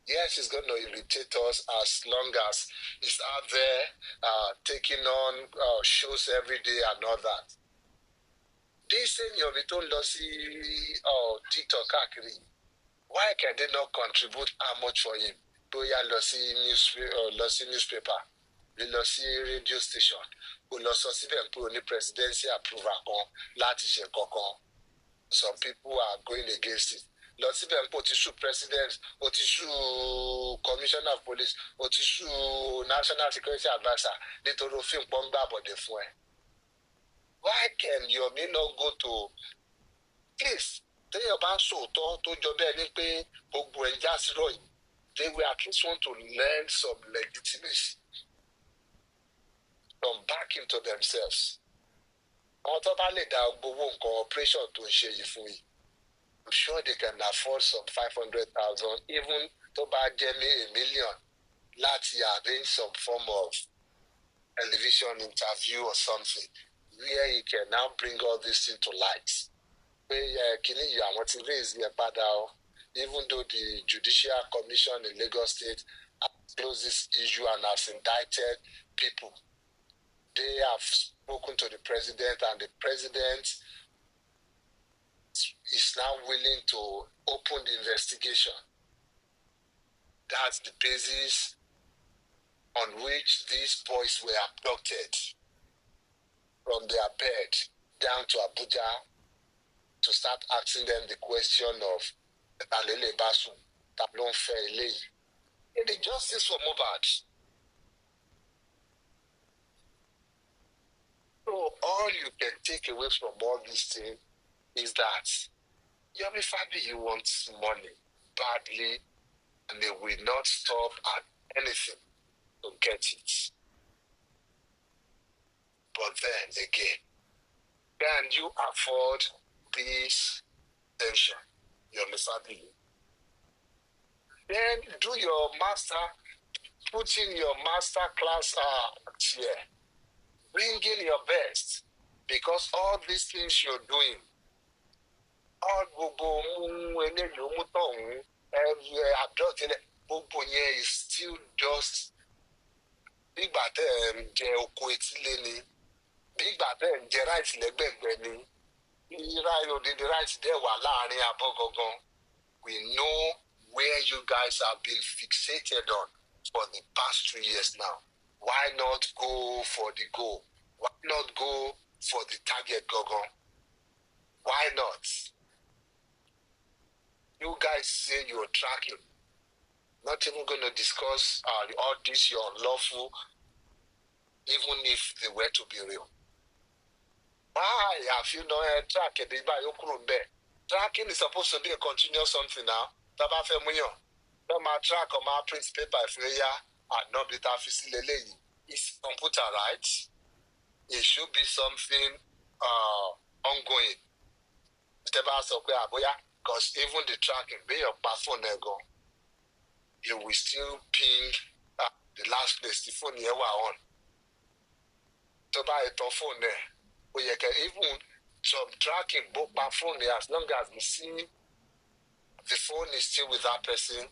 Yes, it's going to irritate us as long as it's out there taking on shows every day and all that. This thing you're return lossy TikTok, why can they not contribute how much for him? Boya lossy newspaper, lossy radio station, who lost even presidency approval láti ṣe kankan. Some people are going against it. Lord síbẹ̀ ń pò ti ṣú president, ó ti ṣú commissioner of police, ó ti ṣú national security adviser nítorí òfin pọ́n gbà bọ̀dẹ̀ fún ẹ. Why can Yomi not go to please? Téèyàn bá ń sòótọ́ tó jọ bẹ́ẹ̀ ni pé gbogbo ẹ̀ ń já sí rọ̀ yìí, they will at least want to learn some legitimacy from back into themselves. Àwọn tó bá lè dá gbowó nǹkan operation tó ń ṣe yìí fún yìí, I'm sure they can afford some 500,000, even to buy Jamie $1 million. Láti arrange some form of television interview or something, where he can now bring all this into light. Even though the Judicial Commission in Lagos State has closed this issue and has indicted people, they have spoken to the president, and the president is now willing to open the investigation. That's the basis on which these boys were abducted from their bed down to Abuja to start asking them the question of Talele Basu, Tablon Fairley. The justice for Mohbad. So all you can take away from all this thing is that Yomi fabiyi wants money badly, and they will not stop at anything to get it. But then again, can you afford this tension, Yomi fabiyi? Then do your put in your master class here. Bring in your best, because all these things you're doing, all is still just big big rights we know where you guys have been fixated on for the past 3 years now. Why not go for the goal? Why not go for the target, Gogo? Why not? You guys say you're tracking. Not even going to discuss all this, your unlawful, even if they were to be real. Why have you not tracked? Tracking is supposed to be a continuous something now. My track on my print paper if you are not the it's computer, right? it should be something ongoing. Because even the tracking, be your phone go, you will still ping the last place the phone you were on. To buy a phone there, but you can even some tracking both by phone there as long as you see the phone is still with that person,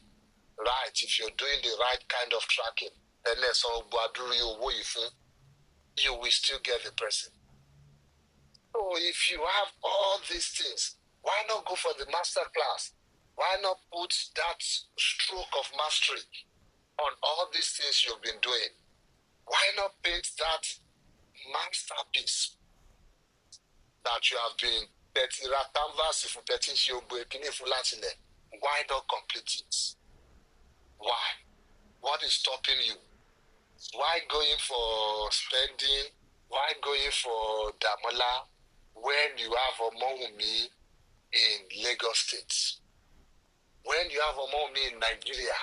right? If you're doing the right kind of tracking, and then some you will still get the person. So if you have all these things, why not go for the master class? Why not put that stroke of mastery on all these things you've been doing? Why not paint that masterpiece that you have been why not complete it? Why? What is stopping you? Why going for spending? Why going for Damola when you have Omohumi in Lagos State? When you have Omohumi in Nigeria?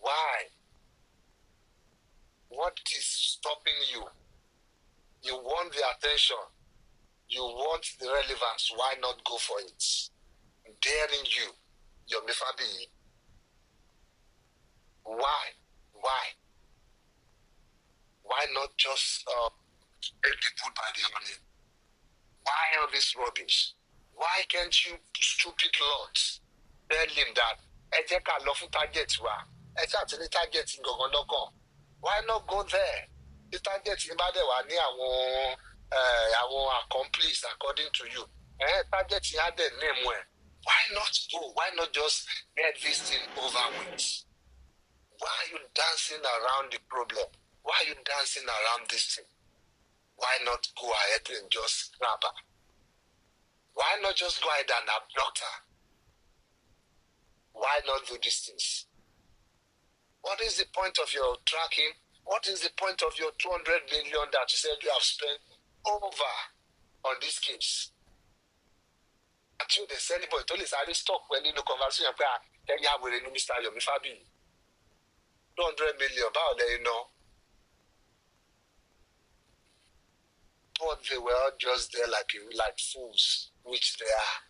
Why? What is stopping you? You want the attention. You want the relevance. Why not go for it? Daring you, yomi fabiyi. Why? Why? Why not just take the bull by the horn? Why all this rubbish? Why can't you stupid lords tell him that target target why not go there? The target in accomplice according to you. Target had the name where. Why not go? Why not just get this thing over with? Why are you dancing around the problem? Why are you dancing around this thing? Why not go ahead and just grab her? Why not just go ahead and abduct her? Why not do these things? What is the point of your tracking? What is the point of your 200 million that you said you have spent over on this case? Until there's anybody told us, I stop when you know conversation, Mr. Yomi Fabiyi. 200 million, how do you know? But they were all just there like fools, which they are.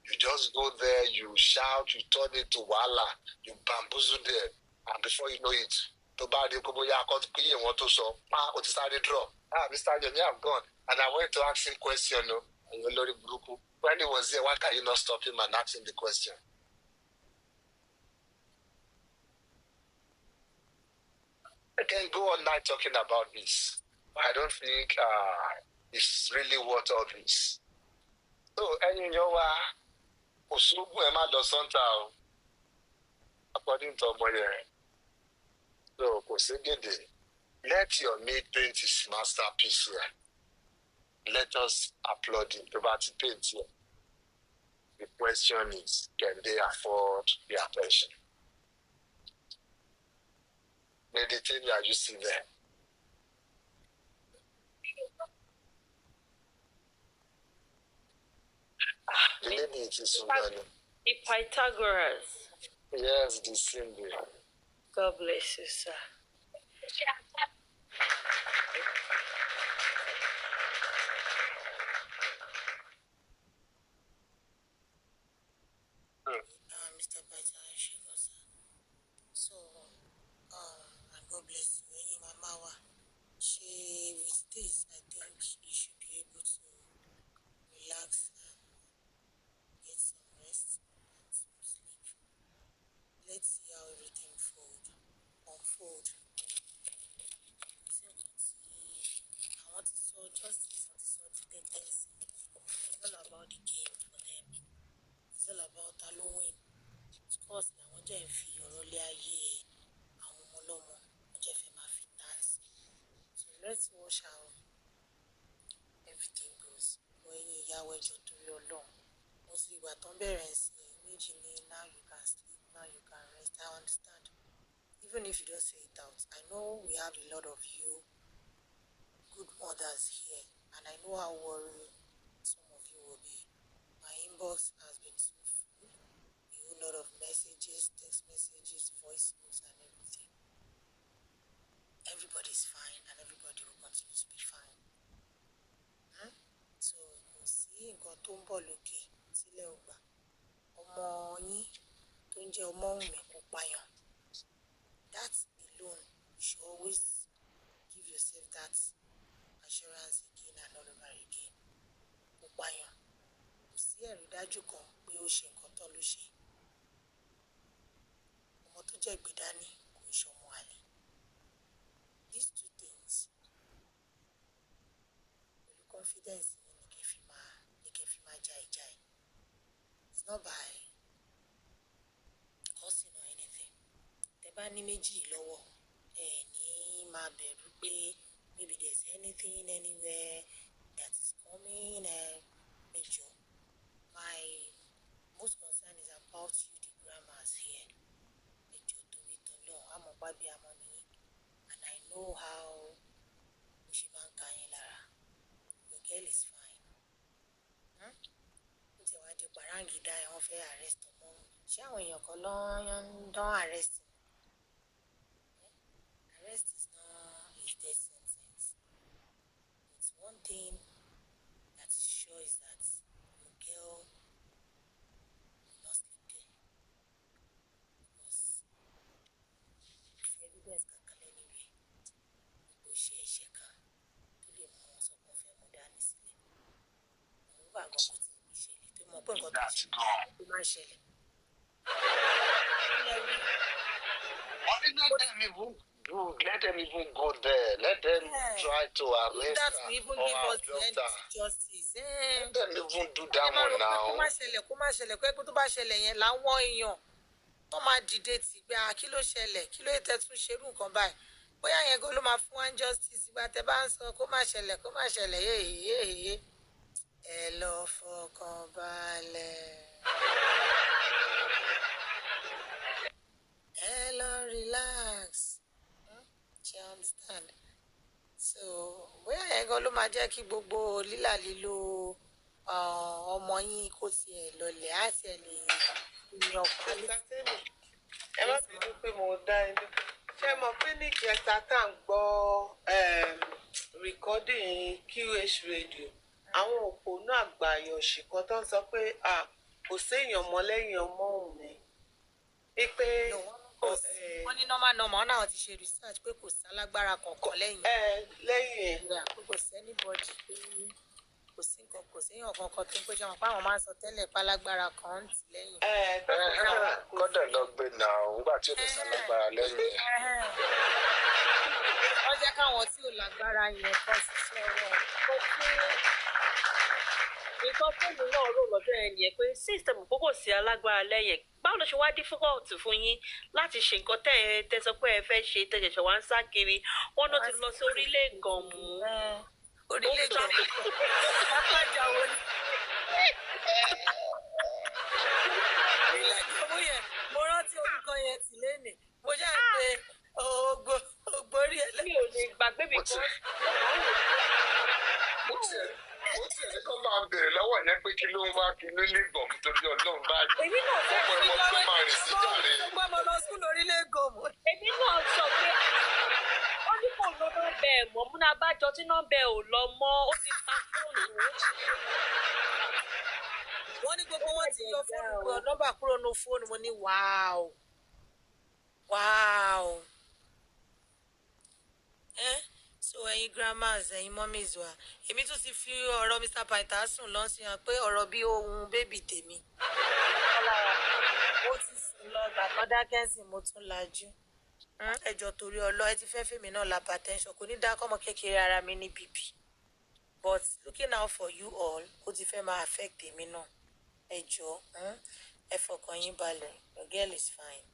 You just go there, you shout, you turn it to wala, you bamboozle them, and before you know it, to buy the Koboya you want to so, what is that draw? Mr. Yomi, I've gone. And I went to ask him question, and when he was there, why can you not stop him and ask him the question? I can go all night talking about this. But I don't think it's really worth all this. So, according to Moye, so let your mate paint his masterpiece here. Let us applaud him about the paint here. The question is, can they afford the attention? Meditate, are you still there? The lady is Sundani. The Pythagoras. Yes, the same way. God bless you, sir. Mr. Pythagoras. So, and God bless you. Mamawa, with this, I think you should be able to relax and get some rest and some sleep. Let's see how everything unfold. I want to saw justice and saw the tendency. It's all about the game for them. It's all about Halloween. Of course, now wọ́n jẹ́ fi ọ̀rọ̀ lé ayé àwọn ọmọ ọlọ́mọ, wọ́n jẹ́ fẹ́ máa fi dance. So let's watch how everything goes. Wọ́n ẹ̀yin ìyàwó ẹjọ́ torí Ọlọ́run. Mo sì ìgbà tán bẹ̀rẹ̀ sí méjì ní now you can sleep, now you can rest. I understand. Even if you don't say it out, I know we have a lot of you good mothers here, and I know how worried some of you will be. My inbox has been so full, a whole lot of messages, text messages, voice notes, and everything. everybody's fine and everybody will continue to be fine. So kò sí nǹkan tó ń bọ̀ lókè sílẹ̀ ò gbà. Ọmọ yín tó ń jẹ́ ọmọ Wùnmí kò pààyàn. That alone, you should always give yourself that assurance again and all over again. Kò pààyàn. Kò sí ẹ̀rí dájú kan pé ó ṣe nǹkan tán ló ṣe. Ọmọ tó jẹ́ gbé dání kò ń ṣọmọ àlè. These two things, pẹ̀lú confidence yín ni kẹ́ fi máa jai. It's not by cursing or anything. Tẹ́ bá ní méjì lọ́wọ́, ní máa bẹ̀rù pé maybe there's anything anywhere that is coming major. My most concern is about you, the grammars here. Major torí tọ́lọ́, àmọ́ pábí àmọ́ nìyí. And I know how mo ṣe máa ń ka yín lára. Your girl is fine. Ó ti wá di pàráǹgídá ẹ̀ wọ́n fẹ́ arrest ọmọ. Ṣé àwọn èèyàn kan lọ́n arrest? Arrest is not a death sentence. But one thing that is sure is that your girl will not sleep there. Because if evidence kankan anyway, kò ṣe ẹ̀ṣẹ̀ kan tó lè mú wọn sọ pé wọ́n fẹ́ mú dání sílẹ̀. Òun bá gan kò tí ì ṣẹlẹ̀ tó mọ̀ pé nǹkan tó ṣẹlẹ̀ tó máa ṣẹlẹ̀. Let them even go there. Let them try to arrest That her will even or give us the end abduct her. justice. Let them even do that one now. Kó má ṣẹlẹ̀ pé tó bá ṣẹlẹ̀ yẹn láwọn èèyàn tó máa dìde tì pé kí ló ṣẹlẹ̀, kí ló tẹ́ tún ṣerú nǹkan báyìí. Bóyá yẹn gan ló máa fún wa justice ìgbà tẹ́ bá ń sọ kó má ṣẹlẹ̀ yéèyé. Ẹ lọ fọkàn balẹ̀. Ẹ lọ relax. Do you understand? So bóyá yẹn gan ló máa jẹ́ kí gbogbo lílò ọmọ yín kó tiẹ̀ lọlẹ̀ á tiẹ̀ lè yan kú. Ẹ má bínú pé mo dá inú. Ṣé mọ̀ pé ní ìjẹta tá à ń gbọ́ recording QH radio, àwọn òpónú àgbàyàn òṣìkan tó ń sọ pé kò séèyàn mọ́ lẹ́yìn ọmọ òun ni. Wípé wọ́n ní normal náà ti ṣe research pé kò sí alágbára kankan lẹ́yìn. Lẹ́yìn ẹ̀. Kò sí anybody pé kò séèyàn kankan tó ń pé ṣọmọ páwọn máa ń sọ tẹ́lẹ̀ pálágbára kan ń tì lẹ́yìn. Kọ́dà lọ gbé náà nígbà tí ó lè sálágbára lẹ́yìn. Wọ́n jẹ́ káwọn tí ò lágbára yẹn kọ́ ṣiṣẹ́ wọn. Nǹkan fóònù náà rò lọ́jọ́ yẹn nìyẹn pé system kókò sí alágbára lẹ́yìn. Báwo ló ṣe wá difficult fún yín láti ṣe nǹkan tẹ́ sọ pé ẹ fẹ́ ṣe tẹ̀sẹ̀ṣẹ̀ wá ń sá kiri? Wọ́n náà ti lọ sí orílẹ̀ Ìgànmú. Orílẹ̀ Ìgànmú. Pápájà wo ni? Orílẹ̀ Ìgànmú yẹn, mo rántí orúkọ yẹn tì lénìí. Mo jẹ́ pé ògbórí ẹlẹ́yìn. Mi ò lè gbàgbé mi kan. Ó tiẹ̀ ní kó máa bèrè lọ́wọ́ yẹn pé kí ló ń wá kí ló lè gbọ̀n nítorí Ọlọ́run báyìí. Èmi náà fẹ́ ọmọ ẹ̀wọ̀n tó máa rìn sí jàre. Mo gbọ́ ọmọ lọ sùn lórílẹ̀ Ìgànmú. Èmi náà sọ pé ó ní kò lọ nọ́mbà ẹ̀ mọ́ múná bájọ tí nọ́mbà ẹ̀ ò lọ mọ́ ó ti pa fóònù. Wọ́n ní gbogbo wọn ti yọ fóònù pé nọ́mbà kúrò ní fóònù. Mo ní wáò. So ẹ̀yin grandmas, ẹ̀yin mummies wa, èmi tún ti fi ọ̀rọ̀ Mr. Pythagoras lọ sí hàn pé ọ̀rọ̀ bí ohun bébì tèmi. Mo ti sùn lọ gbàgbọ́ dákẹ́sì mo tún lajú. Ẹjọ́ torí ọlọ́ ẹ ti fẹ́ fèmí náà lápá tẹ́ńṣọ̀ kò ní dá kọ́mọ kékeré ara mi ní BP. But looking out for you all, ó ti fẹ́ máa affect èmi náà. Ẹjọ́ ẹ fọkàn yín balẹ̀, your girl is fine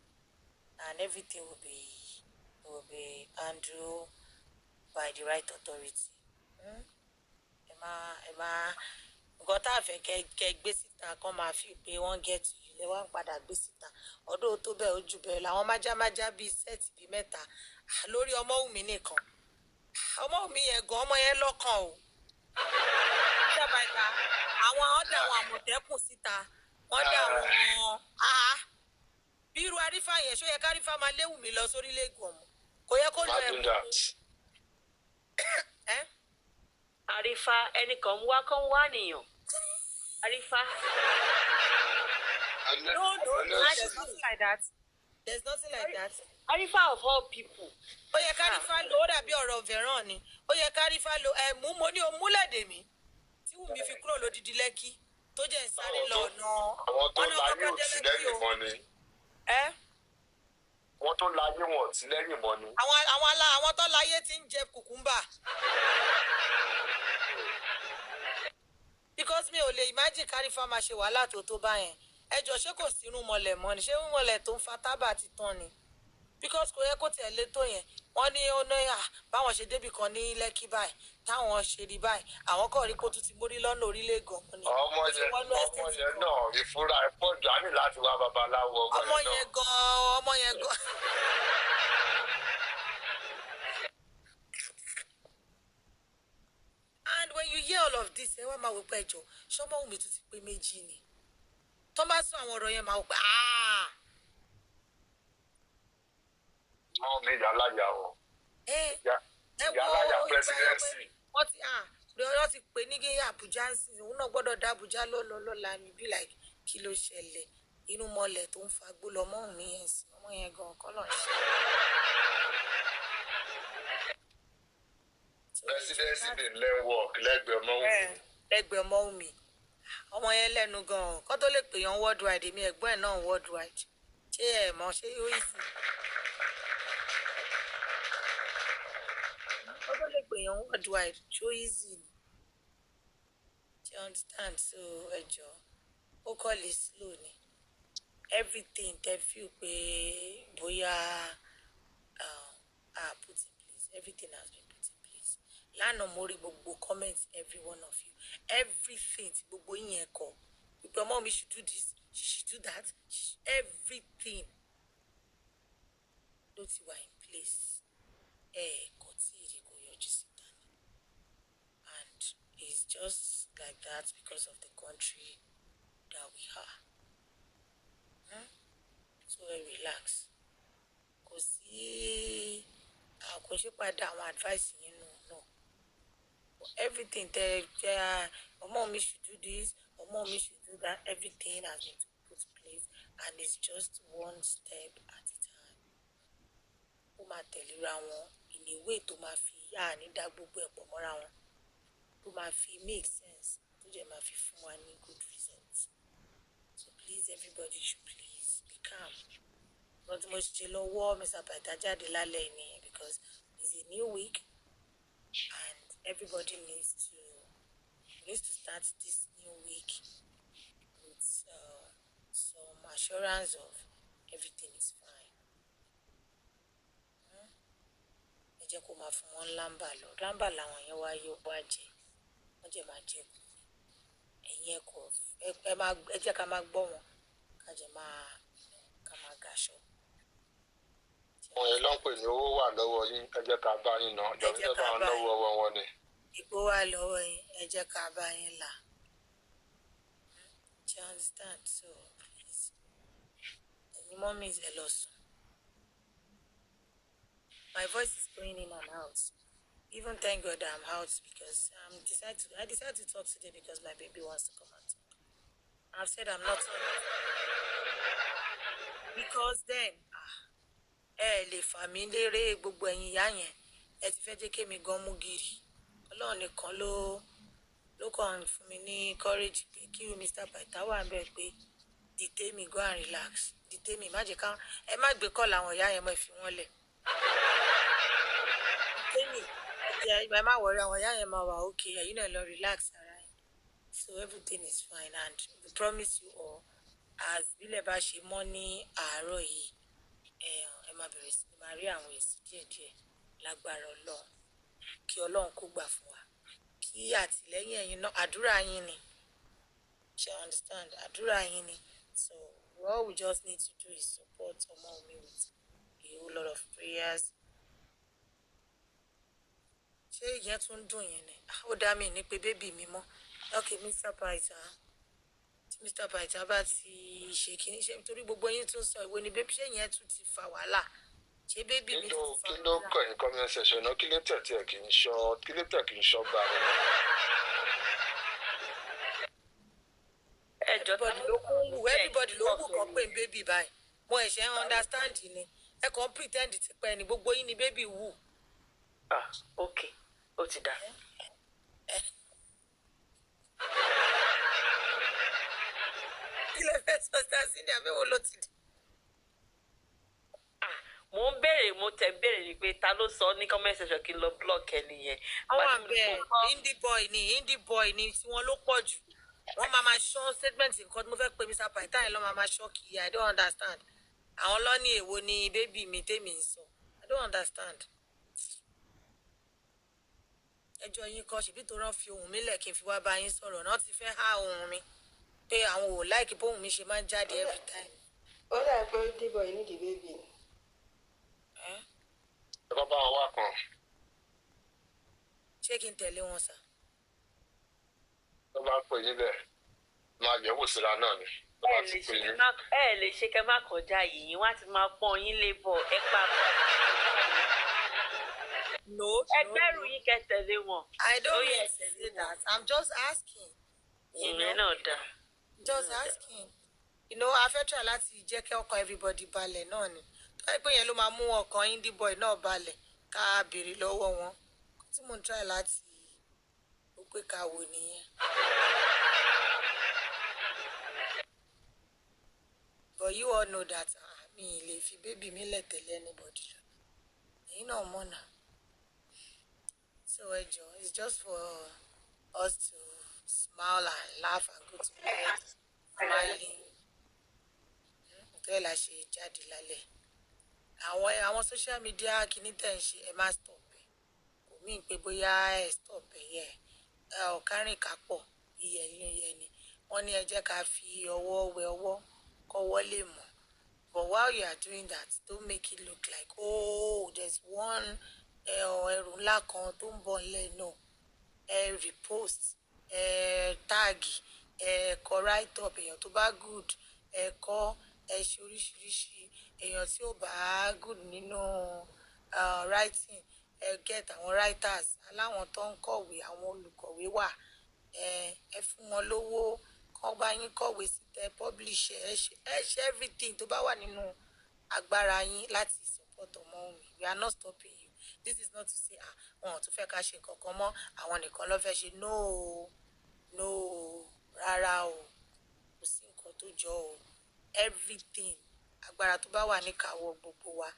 and everything will be handled by the right authority. Nǹkan tá a fẹ́ kẹ́ gbé síta kán máa fi pé wọ́n get to you lẹ́wọ́n ń padà gbé síta ọdún tó bẹ́ẹ̀ ojú bẹ́ẹ̀ làwọn májámájá bíi sẹ́ẹ̀tì bíi mẹ́ta lórí ọmọ Wùmí nìkan. Ọmọ Wùmí yẹn gan ọmọ yẹn lọ́kàn o. Ìjọba ìta àwọn ọ̀dà àwọn àmọ̀tẹ́kùn síta wọ́n dà wọ́n bí irú arífà yẹn ṣó yẹ kárífà máa lé Wùmí lọ sórílẹ̀ Ìgànmú. kò yẹ kó lo Imagine that. Àrífà ẹnìkan wá kán wá nìyàn. Àrífà. No, there's nothing like that. There's nothing like that. Àrífà of all people. Ó yẹ kárífà lo ó dàbí ọ̀rọ̀ Veron ni. Ó yẹ kárífà lo mo ní o múlẹ̀dè mi. Tí Wùmí fi kúrò lódìdí Lẹ́kì tó jẹ́ sáré lọ ọ̀nà. Àwọn tó láyé ò sí lẹ́yìn mọ́ ni. Wọ́n tó láyé wọn ò sí lẹ́yìn mọ́ ni. Àwọn tó láyé ti ń jẹ kùkúmbà. Because mi ò lè imagine kárífà máa ṣe wàhálà tó báyẹn. Ẹ jọ ṣé kò sí irun mọlẹ̀ mọ́ ni? Ṣé irun mọlẹ̀ tó ń fa tábà ti tán ni? Because kò yẹ kó tiẹ̀ lé tó yẹn. Wọ́n ní ó ní báwọn ṣe débì kan ní Lẹ́kì báyìí táwọn ṣe rí báyìí àwọn kò rí kó tún ti mórí lọ́nà orílẹ̀ gan-an ni. Ọmọ yẹn náà ìfúra ẹ̀pọ̀jù á ní láti wá babaláwo ọmọ yẹn gan. And when you hear all of this ẹ wá máa wò pé ẹjọ ṣọmọ Wùmí tún ti pé méjì ni tó bá sọ àwọn ọ̀rọ̀ yẹn máa wò pé wọ́n ní ìyáláyà wọn. Ìyáláyà presidency. Wọ́n ti pè ní Àbújá ń sìn òun náà gbọ́dọ̀ dá Àbújá lọ́la mi bí like kí ló ṣẹlẹ̀ inú mọ́lẹ̀ tó ń fagbó lọ́mọ mi yẹn sí ọmọ yẹn gan kọ́ lọ́n ṣe. Presidency dey learn work lẹ́gbẹ̀ẹ́ ọmọ Wùmí. Lẹ́gbẹ̀ẹ́ ọmọ Wùmí ọmọ yẹn lẹ́nu gan-an kọ́ tó lè pè yàn worldwide èmi ẹ̀gbọ́n ẹ̀ náà worldwide ṣé ẹ̀ mọ̀ ṣé yóò yìí sí. Kọ́ tó lè pè yàn worldwide ṣó easy ni. Do you understand? So ẹjọ́ ó kọ́ lè slow ni everything tẹ́ feel pé bóyá put in place everything has been put in place. Lánàá mo rí gbogbo comment every one of you everything tí gbogbo yín kọ pípẹ́ ọmọ mi should do this she should do that everything ló ti wà in place kò tí ì kò yọjú síta ni and it's just like that because of the country that we are. So relax kò sí àkóṣípadà àwọn advice yín no everything ọmọ mi should do this ọmọ mi should do that everything has been put in place and it's just one step at a time. Ó máa tẹ̀léra wọn in a way tó máa fi ní dá gbogbo ẹ̀pọ̀ mọ́ra wọn tó máa fi make sense tó jẹ́ máa fi fún wa ní good results. So please everybody should please be calm. Not too much lọ́wọ́ Mr. Pythagoras jáde lálẹ́ ni because it's a new week and everybody needs to start this new week with some assurance of everything is fine. Ẹ jẹ́ kó máa fún wọn lámbà làwọn yẹn wá yóò wá jẹ wọ́n jẹ́ máa jẹ kù ẹ̀yin ẹ̀kọ́ ẹ jẹ́ ká máa gbọ́ wọn ká máa gàṣọ. Wọ́n yẹn ló ń pè ní owó wà lọ́wọ́ yín ẹ jẹ́ ká bá yín náà jọ̀wọ́ ẹ bá wọn lọ́wọ́ ọwọ́ wọn ni. Ìgbó wà lọ́wọ́ yín ẹ jẹ́ ká bá yín là. Do you understand? So please ẹ̀yin mọ́mí ẹ lọ sùn. My voice is going in and out. Even thank God I'm out because I decided to talk today because my baby wants to come and talk. I've said I'm not because then lè fà mí léré gbogbo ẹ̀yin ìyá yẹn ẹ ti fẹ́ jẹ́ kémi gan mú gìrì Ọlọ́run nìkan ló kàn fún mi ní courage pé kí Mr. Pythagoras wà ń bẹ̀ pé dìtẹ́ mi go and relax dìtẹ́ mi má jẹ́ ká ẹ má gbé kọ́ làwọn ìyá yẹn mọ́ ìfi wọ́n lẹ̀ dìtẹ́ mi ẹ má wọrí àwọn ìyá yẹn máa wà okay ẹ̀yin náà lọ relax ara yín so everything is fine and we promise you all as bílẹ̀ bá ṣe mọ́ ní àárọ̀ yìí ẹ máa bẹ̀rẹ̀ sí máa rí àwọn èsì díẹ̀díẹ̀ lágbára Ọlọ́run kí Ọlọ́run kó gbà fún wa kí àtìlẹ́yìn ẹ̀yin náà àdúrà yín ni ṣe understand àdúrà yín ni so all we just need to do is support ọmọ mi with a whole lot of prayers. Ṣé ìyẹn tún dùn yẹn ni ó dá mi ní pé bébì mi mọ́ okay Mr. Pythagoras tí Mr. Pythagoras bá ti ṣe kìíní ṣe nítorí gbogbo yín tún sọ ìwé ni bébí ṣé yẹn tún ti fa wàhálà ṣé bébì mi ti sọ kí ló kọ ní comment section náà kí ló tẹ̀ tí ẹ̀ kì í ṣọ́ gbà nínú. everybody ló kún wù everybody ló wù kàn pé bébì báyìí mo ẹ̀ṣẹ̀ understand ni ẹ kàn pretend ti pẹ́ ni gbogbo yín ni bébì wù. Ok ó ti dà. kí lè fẹ́ sọ sí ní àbẹ̀wò ló ti dì. mo ń béèrè mo tẹ̀ béèrè ni pé ta ló sọ ní comment section kí n lọ block ẹ nìyẹn. àwọn àbẹ̀ indie boy ni tí wọ́n ló pọ̀ jù wọ́n máa ṣọ́ statement nǹkan tí mo fẹ́ pe Mr. Python yẹn lọ́ máa ṣọ́ kì í I don't understand àwọn lọ́ní èwo ni bébì mi tèmi ń sọ I don't understand. ẹjọ́ yín kọ́ ṣèbí tó rán fi ohùn mi lẹ̀ kí n fi wá bá yín sọ̀rọ̀ náà ti fẹ́ há ohùn mi pé àwọn ò láìkí bóhùn mi ṣe máa ń jáde every time. ó dà pé dìbò yìí nídìí bébì ni. ẹ bá bá wọn wá kan. ṣé kí n tẹ̀lé wọn sà. tó bá pè yín bẹ́ẹ̀ máa yẹ̀wò síra náà ni. ẹ lè ṣe kẹ́ má kọjá yìí wọ́n á ti máa pọ́n yín lébọ̀ ẹ pa. No. ẹgbẹ́rù yín kẹ́ tẹ̀lé wọn. I don't mean to say that. I'm just asking. ìyẹn náà dà. Just asking. A fẹ́ try láti jẹ́ kí ọkàn everybody balẹ̀ náà ni. tó yẹ pé yẹn ló máa mú ọkàn indie boy náà balẹ̀ ká béèrè lọ́wọ́ wọn. tí mo ń try láti ó pé ká wò nìyẹn. But you all know that mi lè fi baby mi lẹ̀ tẹ̀lé anybody lọ. ẹ̀yin náà mọ̀ náà. So it's just for us to smile and laugh and go to bed smiling. Bẹ́ẹ̀ la ṣe jáde lálẹ́. Àwọn social media kìíní tẹ̀ ń ṣe ẹ má stop ẹ̀. Kò mí pé bóyá ẹ stop ẹ̀ yẹ. Ọ̀kárìn kápọ̀ iyẹ̀ ni. Wọ́n ní ẹ jẹ́ ká fi ọwọ́ wẹ ọwọ́ kọ́wọ́ lè mọ̀. But while you are doing that, don't make it look like, oh, there's one ẹrù ńlá kan tó ń bọ̀ nílẹ̀ náà. Repost, tag, kọ write up èèyàn tó bá good, kọ ṣe oríṣiríṣi èèyàn tí ó bá good nínú writing, get àwọn writers aláwọn tó ń kọ̀wé àwọn olùkọ̀wé wà ẹ fún wọn lówó kán bá yín kọ̀wé sí tẹ publish ẹ ṣe everything tó bá wà nínú agbára yín láti support Ọmọ́wùmí. We are not stopping you. This is not to say wọn ò tún fẹ́ ká ṣe nǹkan kan mọ́ àwọn nìkan ló fẹ́ ṣe no rárá o kò sí nǹkan tó jọ o everything agbára tó bá wà níkàáwọ́ gbogbo wa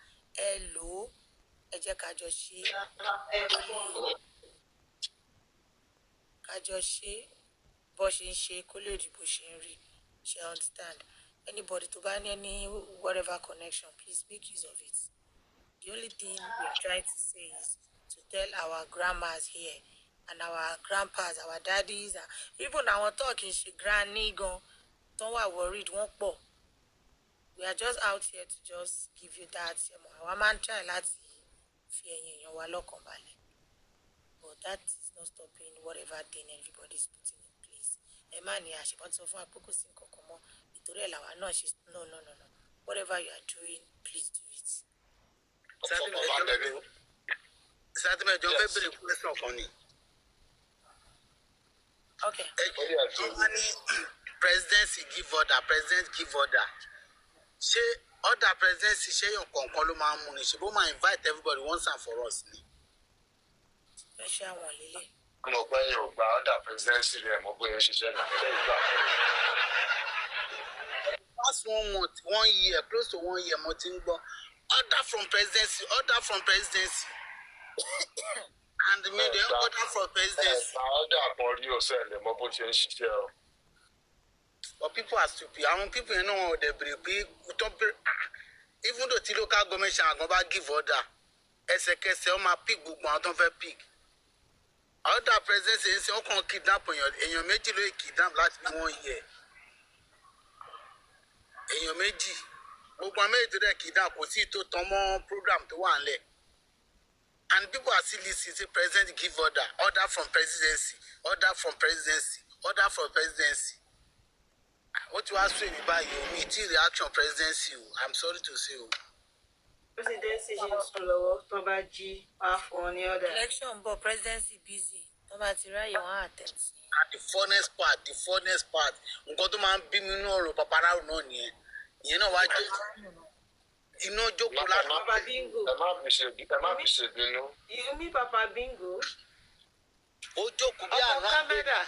ẹ lò ó ẹ jẹ́ kájọ ṣe bó ṣe ń ṣe kó lè rí bó ṣe ń rí ṣe understand anybody tó bá ní any whatever connection please make use of it. The only thing we are trying to say is to tell our grandmas here and our grandpas, our daddies, even our talking she granny gan, don't worried, won't pọ̀. We are just out here to just give you that. Our man try láti fi ẹ̀yin èèyàn wa lọ́kàn balẹ̀. But that is not stopping whatever thing everybody is putting in place. Ẹ má ní àṣepọ̀ tí wọ́n fún àpòkò sí nǹkan kan mọ́. Ìtorí ẹ̀ làwa náà ṣe no. Whatever you are doing, please do it. Sátìmẹ̀ jọ fẹ́ bèrè question kan ni. Okay. Wọ́n ní presidency give order. Ṣé order presidency ṣé yàn kọ̀ọ̀kan ló máa ń mú ni? Ṣé bó máa invite everybody once and for us ni? Ẹ ṣe àwọn lílé. mo pẹ́ yóò gba order presidency rẹ̀ mo pé yẹn ṣiṣẹ́ náà ṣe ìgbà. Past 1 month 1 year close to 1 year mo ti ń gbọ́ order from presidency and me dey order from presidency. order kan rí o sẹ́ẹ̀lẹ̀ mọ bó ṣe ń ṣiṣẹ́ o. But people are stupid. Àwọn people yẹn náà dey bèrè pé even though ti local government ṣe àgbọn bá give order ẹsẹ̀kẹsẹ̀ wọ́n máa pick gbogbo àwọn tó ń fẹ́ pick. Order presidency ń sìn wọ́n kàn kidnap èèyàn méjì ló kidnap láti bí 1 year. Èèyàn méjì gbogbo àwọn méjì tó dẹ̀ kidnap kò sí tó tán mọ́ program tó wà nílẹ̀. And people are still listening say president give order from presidency. Ó ti wá sún èmi báyìí o mi ti reaction presidency o I'm sorry to say o. presidency ṣe ń sùn lọ́wọ́ tó bá jí wá fún ọ ní ọ̀dà. election bọ̀ presidency busy tó bá ti ráyè wọ́n attend sí. And the funnest part nǹkan tó máa ń bí mi nínú ọ̀rọ̀ paparazzi náà nìyẹn ìyẹn náà wá jẹ́ iná jókòó láti. Papa Bingo. ẹ má fi ṣèbínú. Yomi Papa Bingo. ó jókòó bí ọkọ àná. Canada.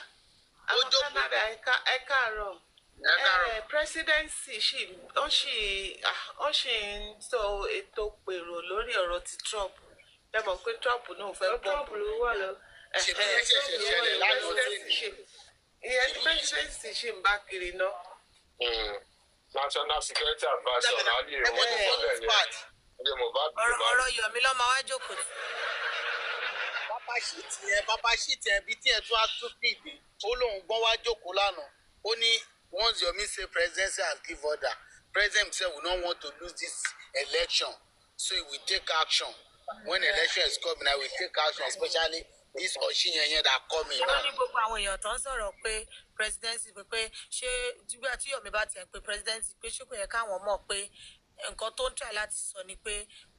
Ó àwọn jókòó. Canada ẹ káàárọ̀. Ẹ káàárọ̀. Presidency ó sì ń sọ ètò pèrò lórí ọ̀rọ̀ ti Trump. ẹ mọ̀ pé Trump náà fẹ́ bọ̀. Trump ló wà lọ. ṣèbí ẹ ṣẹ̀ṣẹ̀ ṣẹlẹ̀ lánàá. ìyẹn tí presidency ṣì ń bá kiri náà. National Security Adviser láyé wọn tó fọlẹ̀ yẹn ẹjẹ Mohbad ọ̀rọ̀ Yomi lọ́mọ wá jókòó tí. Papa shit yẹn bí tí ẹ tún á tún fìdí ó lóun gbọ́n wá jókòó lánàá ó ní once Yomi say presidency has give order president say we no want to lose this election so he will take action when election is coming I will take action especially this Oshinyanye that coming now. wọ́n ní gbogbo àwọn èèyàn tó ń sọ̀rọ̀ pé presidency pé ṣé nígbà tí Yomi bá tiẹ̀ pé presidency pé ṣé kò yẹ káwọn mọ̀ pé nǹkan tó ń try láti sọ ni pé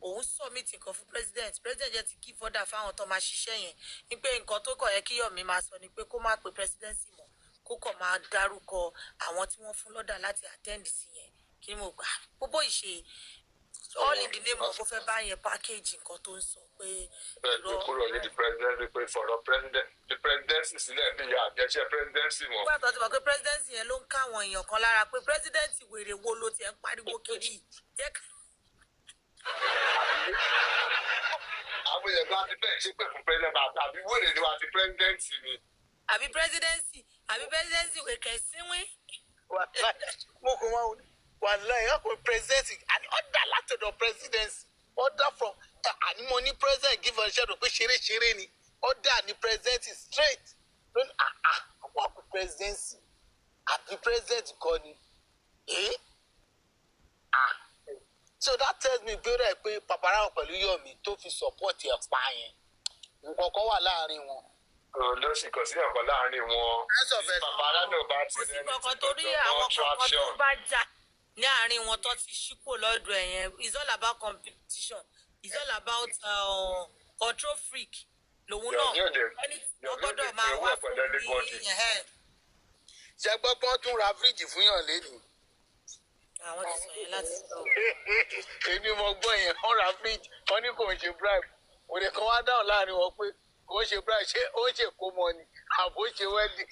òun submit nǹkan fún president jẹ́ ti give order fáwọn tó máa ṣiṣẹ́ yẹn ni pé nǹkan tó kọ̀ yẹ kí Yomi máa sọ ni pé kó má pe presidency mọ́ kó kọ̀ máa dárúkọ àwọn tí wọ́n fún lọ́dà láti attend sí yẹn kí mo gbà gbogbo ìṣe all in the name of ó fẹ́ bá yẹn package nǹkan tó ń sọ pé bẹ́ẹ̀ tó kúrò ní the presidency pé fọ̀rọ̀ the presidency sílẹ̀ bí ìyá àjẹsẹ̀ presidency mọ́. nígbà tó ti mọ̀ pé presidency yẹn ló ń káwọn èèyàn kan lára pé presidency wèrè wo ló ti ẹ̀ ń pariwo kiri jẹ́ ká. àwọn èèyàn bá ti bẹ́ẹ̀ ṣe pé fún president àbí wèrè ni wàá ti presidency ni. àbí presidency wèkẹ̀ síwín. mo kò wá wàláhì ọkùnrin presidency and order láti ọ̀dọ̀ presidency order from àní mo ní president give us ṣẹ́dọ̀ pé ṣeré ni order ní presidency straight lónìí àwọn ọkùnrin presidency àbí president kọ́ ni so that tells me pé paparazzi pẹ̀lú Yomi tó fi support ẹ̀ pa yẹn nǹkan kan wà láàrin wọn. lọ́sìn kan sí ọ̀kan láàrin wọn paparazzi ò bá ti kò sí kankan torí àwọn kankan tó bá jà ní àárín wọn tó ti ṣípò lọ́dọ̀ ẹ̀ yẹn it's all about competition it's all about control freak lòun náà ẹni tó gbọ́dọ̀ máa wá fún mi. ṣe gbọ́ pé wọ́n tún ra fíríjì fún yàn lẹ́nu. àwọn ti sọ yẹn láti sọ. èmi mo gbọ́ yẹn wọ́n ra fíríjì wọ́n ní kò ń ṣe bribe òde kan wá dáhùn láàrin wọn pé kò ń ṣe bribe ṣé ó ṣe kó mọ ni àbó ṣe wẹ́ẹ̀dì.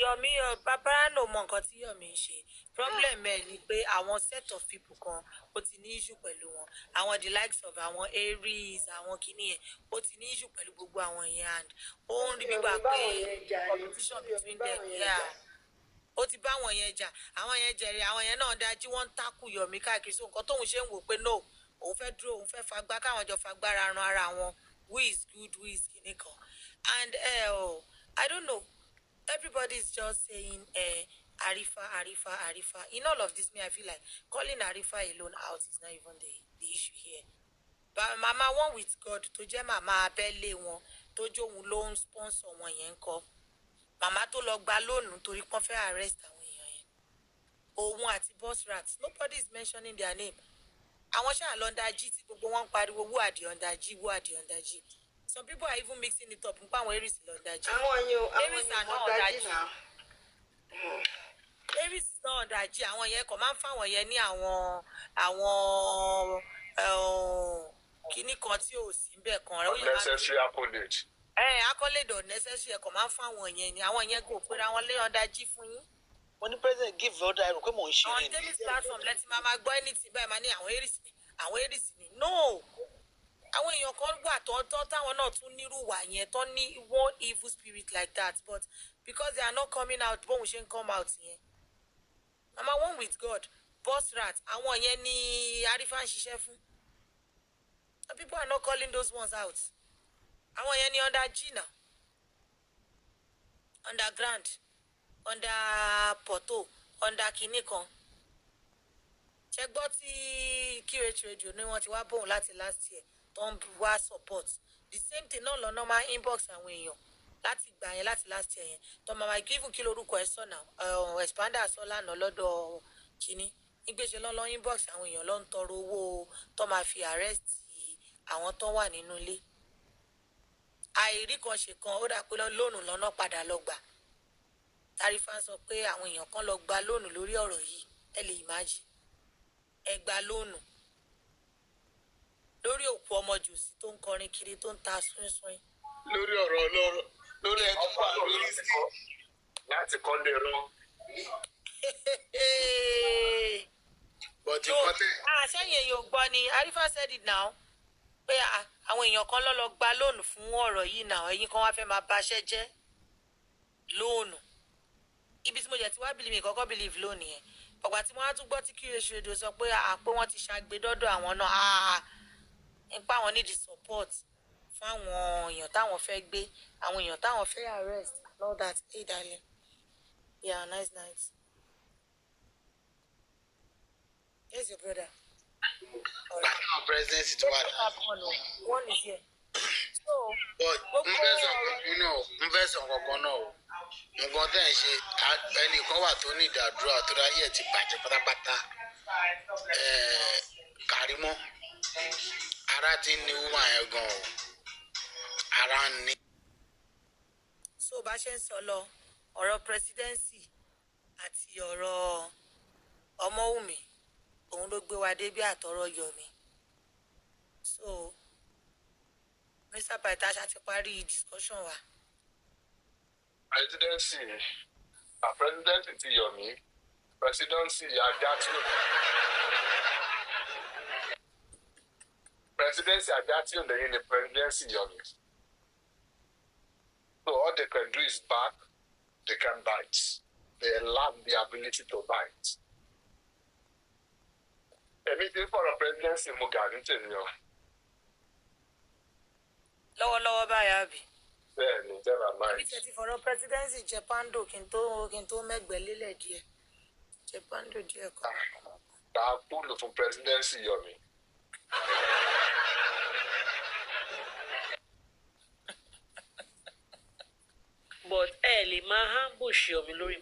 Yomi paparazzi ló mọ nǹkan tí Yomi ń ṣe problem ẹ ni pé àwọn set of people kan ó ti ní issue pẹ̀lú wọn àwọn the likes of àwọn Aries àwọn kìíní yẹn ó ti ní issue pẹ̀lú gbogbo àwọn yẹn and ó ń rí gbígbà pé competition between them yeah ó ti bá àwọn yẹn jà àwọn yẹn jẹrìí àwọn yẹn náà dájú wọ́n ń takù Yomi káàkiri so nǹkan tóun ṣe ń wò pé no òun fẹ́ dúró òun fẹ́ fagbá káwọn jọ fagbára ran ara wọn who is good who is kìíní kan and I don't know everybody is just saying Arifa. In all of this, I feel like calling Arifa alone out is not even the issue here. But Mama one with God, to jẹ́ Mama abẹ́lé wọn, tó jó òun ló ń sponsor wọn yẹn ńkọ́. Mama tó lọ gba lóònù torí pọ́n fẹ́ arrest àwọn èèyàn yẹn. Òun àti boss rats, nobody is mentioning their name. Àwọn ṣáà lọ underg tí gbogbo wọn ń pariwo who are the underg. Some people are even mixing it up. Nípa àwọn Aries lọ underg. Aries are not underg. Aries is not underg. Àwọn yẹn kò máa ń fáwọn yẹn ní àwọn kíní kan tí ò sí bẹ́ẹ̀ kan. Unnecessary accolade. Accolade unnecessary ẹ̀kọ́ máa ń fáwọn yẹn ni àwọn yẹn kò pera wọn lé underg fún yín. Wọ́n ní president give order ẹ̀rù pé mò ń ṣe é ní. On daily platform lẹ́tí máa gbọ́ anything bẹ́ẹ̀ máa ní àwọn Aries ni. No! Àwọn èèyàn kan wà tọ́tọ́ táwọn náà tún nírú wà yẹn tó ní one evil spirit like that but because they are not coming out bóun ṣe ń come out yẹn. Mama one with God boss rat àwọn yẹn ni Arifa ń ṣiṣẹ́ fún. And people are not calling those ones out. Àwọn yẹn ni underg náà underground under poto under kinní kan. Ṣé gbọ́ tí QH radio ní wọ́n ti wá bóun láti last year tó ń wá support the same thing náà lọ́nà máa inbox àwọn èèyàn láti gbà yẹn láti last year yẹn tó máa give kí lórúkọ ẹ̀ sọ̀nà expander sọ lánàá lọ́dọ̀ kínní ìgbésẹ̀ lọ́lọ́ inbox àwọn èèyàn ló ń tọrọ owó tó máa fi arrest àwọn tó wà nínú ilé àìrí kan ṣe kan ó dà pé lónù lọ́nà padà lọ gbà Tarifa sọ pé àwọn èèyàn kan lọ gba lónù lórí ọ̀rọ̀ yìí ẹ lè imagine ẹ gba lónù lórí òkú ọmọ jòsí tó ń kọrin kiri tó ń ta swing. lórí ọ̀rọ̀ ọlọ́rọ̀ lórí ẹni wà lórí sí láti kọ́ lè rán. bọ́tí kọ́tẹ́. sẹ́yìn èèyàn gbọ́ ni Arifa said it now pé àwọn èèyàn kan lọ gba lónù fún ọ̀rọ̀ yìí náà ẹ̀yin kan wá fẹ́ máa baṣẹ́ jẹ́ lónù ibi tí mo jẹ́ ti wá bìlì mi kọ́kọ́ bìlìf lónìí yẹn ọ̀gbà tí wọ́n á tún gbọ́ tí kí èso èdè sọ pé pé wọ́n ti ṣàgbé dọ́dọ̀ àwọn náà nípa àwọn need support fún àwọn èèyàn táwọn fẹ́ gbé àwọn èèyàn táwọn fẹ́ arrest and all that. Hey darling, yeah, nice. Here's your brother. National presidency tó wà náà. One is here. So, but n fẹ́ sọ kankan náà o nǹkan tẹ̀ ń ṣe ẹnìkan wà tó ní ìdádúrà tó ráyè ẹ̀ ti bàjẹ́ pátápátá Kàrímọ́ ara ti ní woman yẹn gan o ara ń ní. So bá ṣe ń sọ lọ ọ̀rọ̀ presidency àti ọ̀rọ̀ Ọmọwùmí òun ló gbé wa dé bí àtọ̀rọ̀ Yomi. So Mr. Pythagoras ti parí discussion wa. Presidency ti Yomi presidency Ajatio lẹ́yìn ni presidency Yomi. So all they can do is back, they can bite. They lack the ability to bite. Èmi ti fọ̀rọ̀ presidency mo gà ní tèmi o. Lọ́wọ́lọ́wọ́ báyà bí. Bẹ́ẹ̀ ni jẹ́ra máa. Èmi ti fọ̀rọ̀ presidency jẹ pando kí n tó mẹ́gbẹ̀ẹ́ lélẹ̀ díẹ̀. Jẹ pando díẹ̀ kọ́. Ta kúlù fún presidency Yomi. But lè máa ambush Yomi lórí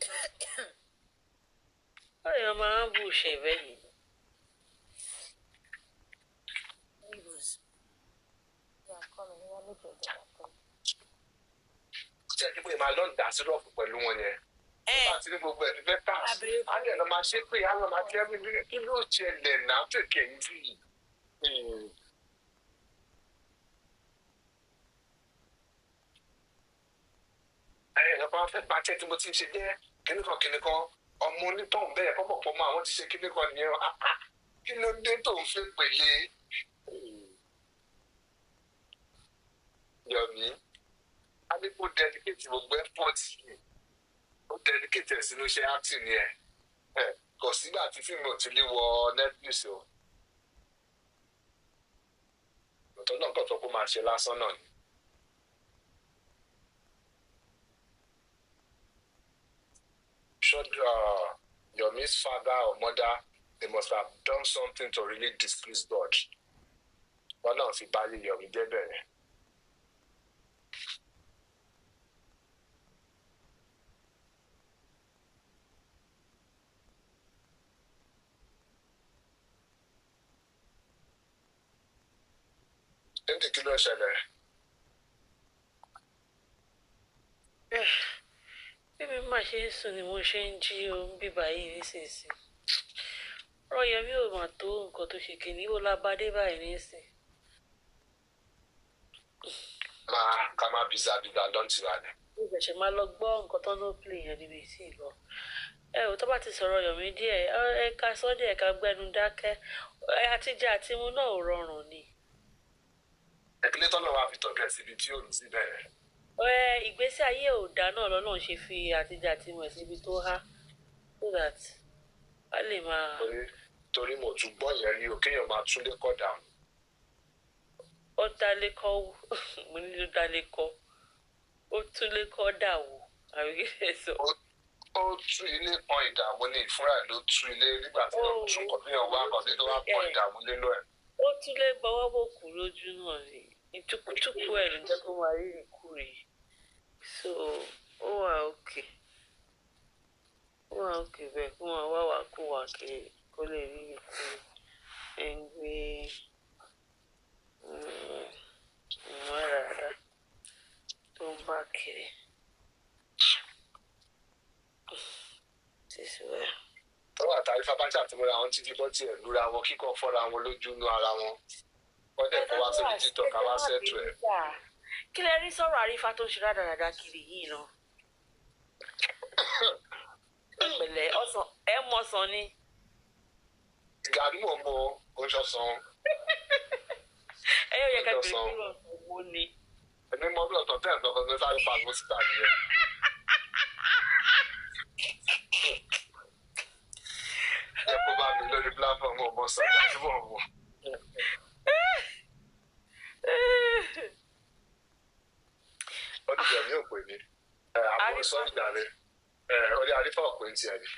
báyọ̀ máa ambush ẹ̀fẹ́ yìí. Ṣé ẹ ti pé màá lọ dà sí rọ̀fù pẹ̀lú wọn yẹn? Nígbà tí gbogbo ẹ̀ ti fẹ́ tà sí. Á lè lọ máa ṣe pé á lọ máa jẹ́ kí ló ṣẹlẹ̀ náà fèkè yìí. Ẹ̀yìn kan fẹ́ pàṣẹ tí mo ti ń ṣe jẹ́ kíníkan ọmọ onítọ̀hún bẹ́ẹ̀ kọ́ pọ̀ mọ́ àwọn ti ṣe kíníkan nìyẹn kí ló dé tó ń fẹ́ pèlè Yomi alipo dedicate gbogbo effort yìí ó dedicate ẹ̀ sínú iṣẹ́ acting yẹn kò sígbà tí fíìmù ò ti lè wọ Netflix o ọ̀tọ̀ náà kọ̀ tó kó máa ṣe lásán náà ni. Should Yomi's father or mother, they must have done something to really displease God. Wọ́n náà fi báyé Yomi jẹ́ bẹ̀rẹ̀. Níbi kí ló ṣẹlẹ̀? Bí mi máa ṣe ń sùn ni mo ṣe ń jí ohun bíbá yìí nísinsìnyí. Ọ̀rọ̀ Yomi ò mà tó nǹkan tó ṣe kìíní ó lábádé báyìí nísìn. Ká má bìzà lọ́ntì wa ni. Mo ṣẹ̀ṣẹ̀ máa lọ gbọ́ nǹkan tó ń lò play yẹn níbi tí ì lọ. Tó bá ti sọ̀rọ̀ Yomi díẹ̀ ká sọ́ díẹ̀ ká gbẹ́nu dákẹ́ àtijọ́ àti mu náà ò rọrùn ni. Ìpínlẹ̀ tọ́nà wa fi tọ́jú ẹ̀ síbi tí ò ní sí bẹ́ẹ̀. Ìgbésí ayé ò dá náà lọ́nà ṣe fi àtijọ́ àti mu ẹ̀ síbi tó há so that a lè máa. Torí mo tún gbọ́ yẹn rí o kéèyàn máa tún lé kọ́ dànù. Ó dálé kọ́ wò mo ní ló dálé kọ́ ó tún lé kọ́ dà wò àbí kí lè sọ. Ó tú ilé kan ìdààmú ní ìfúnra ẹ̀ ló tú ilé nígbà tí wọ́n tún kọ́ bí wọ́n wá kan tí wọ́n pọ̀ ìdààmú lé lọ́ ẹ̀. Ó tún lé gbọ́wọ́ bò kú lójú náà ni ìtukùtukù ẹ̀ ló jẹ́ kó máa rí ìkú rèé so ó wà òkè bẹ́ẹ̀ kó máa wá wà kó wà kiri kó kó lè rí ẹgbẹ́ ìmọ̀ràn tó ń bá kiri. tó wà tàbí fabájà tí mo ra wọn títí bọ́ tiẹ̀ lura wọn kíkọ́ fọ́ra wọn lójú inú ara wọn wọ́n dẹ̀ kó wá sórí títọ̀ ká wá sẹ́tù ẹ̀. Kí lẹ rí sọ̀rọ̀ àrífà tó ń ṣe rádaràda kiri yìí náà? Ìpìlẹ̀ ọ̀sán ẹ mọ̀ sàn ni. Gàdú mọ̀ mọ́ oṣù sàn. Ẹ yóò yẹ ká bèrè kúrò ọ̀sán wo ni. Èmi mọ bí ọ̀tọ̀ tẹ̀ ẹ̀dọ́kan ní sáré pa àgbo síta nìyẹn. Ẹ kó bá mi lórí pílàfọ̀mù ọmọ sàn láti mọ̀ mọ́. Ó ti jẹ̀ mí òpè ní. Àbúrò sọ ìjà rẹ̀. Orí àrífà òpè ń tiẹ̀ ni.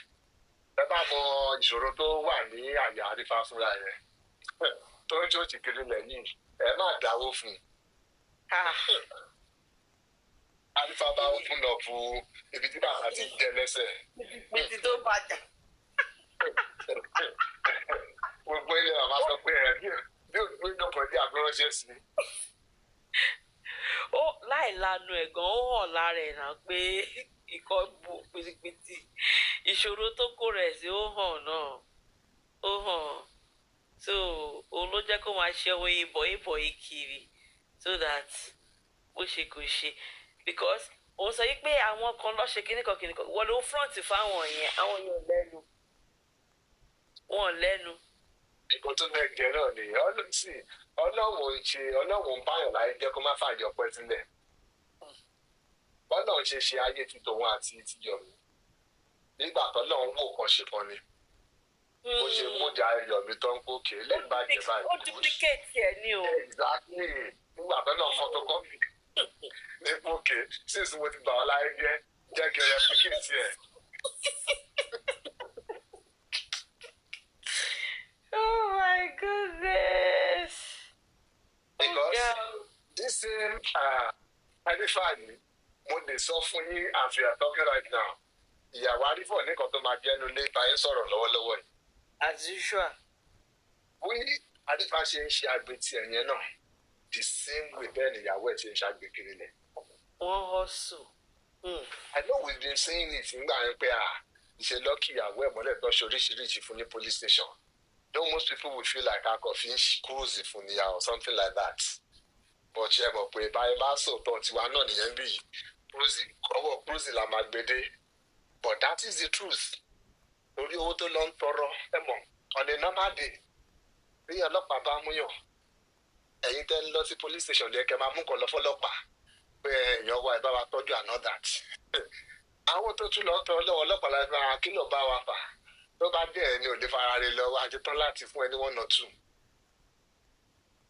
Ẹ bá mọ ìṣòro tó wà ní àyà àrífà fúnra yẹn. Tó ń ṣòṣì kiri lẹ́yìn. Ẹ má dáwó fún un. Àrífà bá fún lọ fún ibi tí bàbá ti jẹ lẹ́sẹ̀. Ibi tó bàjẹ́. Gbogbo ilé màmá sọ pé ẹ bí òdúgbò ìdọ̀kọ̀ ní àgbẹ̀ránṣẹ́ sí. Ó láì lanu ẹ̀gàn ó hàn lára ẹ̀ náà pé ikọ̀ bu pìtìpìtì ìṣòro tó kó rẹ̀ sí ó hàn náà ó hàn so òun ló jẹ́ kó máa ṣe ohun ìbọ̀ kiri so that bó ṣe kò ṣe because òun sọ yí pé àwọn kan lọ́ọ́ ṣe kíníkan wọ́n ló front fáwọn yẹn àwọn yẹn lẹ́nu wọn lẹ́nu. Ìkó tó lẹ́gẹ̀ẹ́ náà ni ọlọ́run ń báyọ̀ láyé jẹ́ kó má fàjọ pẹ́ sílẹ̀. Bọ́lá ń ṣe ayé ti tòun àti ti Yọ̀mí. Nígbà tó lọ́run wò kan ṣe kan ni. Ó ṣe múdà Yọ̀mí tó ń gòkè lè bàjẹ́ báyìí. Ó duplicate ẹ̀ ní o. Exactly. Nígbà tó lọ́run photocopy. Ní gòkè sísè mo ti bà ọ́ láyé jẹ́ kí ẹ replicate ẹ̀. Oh my goodness. Because this same Adifani, mo lè sọ fún yín as we are talking right now. Ìyàwó Adifọ̀ nìkan tó máa jẹ́nu lé báyìí sọ̀rọ̀ lọ́wọ́lọ́wọ́ yìí. As usual. Bí Adifa ṣe ń ṣe àgbètì ẹ̀yẹn náà, the same way bẹ́ẹ̀ ni ìyàwó ẹ̀ ṣe ń ṣàgbé kiri lẹ̀. Wọ́n hustle. I know we've been saying it nígbà yẹn pé ìṣe lọ́kì ìyàwó ẹ̀ mọ́lẹ̀ tó ṣe oríṣiríṣi fún ní police station. Though most people will feel like a coffin cruise for me or something like that. But ṣe mọ̀ pé báyìí bá sòótọ́ tiwa náà nìyẹn bí ọwọ́ cruise la máa gbede. But that is the truth. Lórí owó tó lọ ń tọrọ ẹ mọ̀ on a normal day. Bí ọlọ́pàá bá mú yàn, ẹ̀yin tẹ́ ń lọ sí police station lẹ́yìn kẹ́ máa mú kàn lọ fọlọ́pàá pé èèyàn wá ẹ bá wa tọ́jú àná that. Àwọn tó tún lọ tọ́ lọ́wọ́ ọlọ́pàá láti máa kí ló bá wa fà. Tó bá dé ẹni ò lè fara rẹ lọ wá tán láti fún ẹni 1 or 2.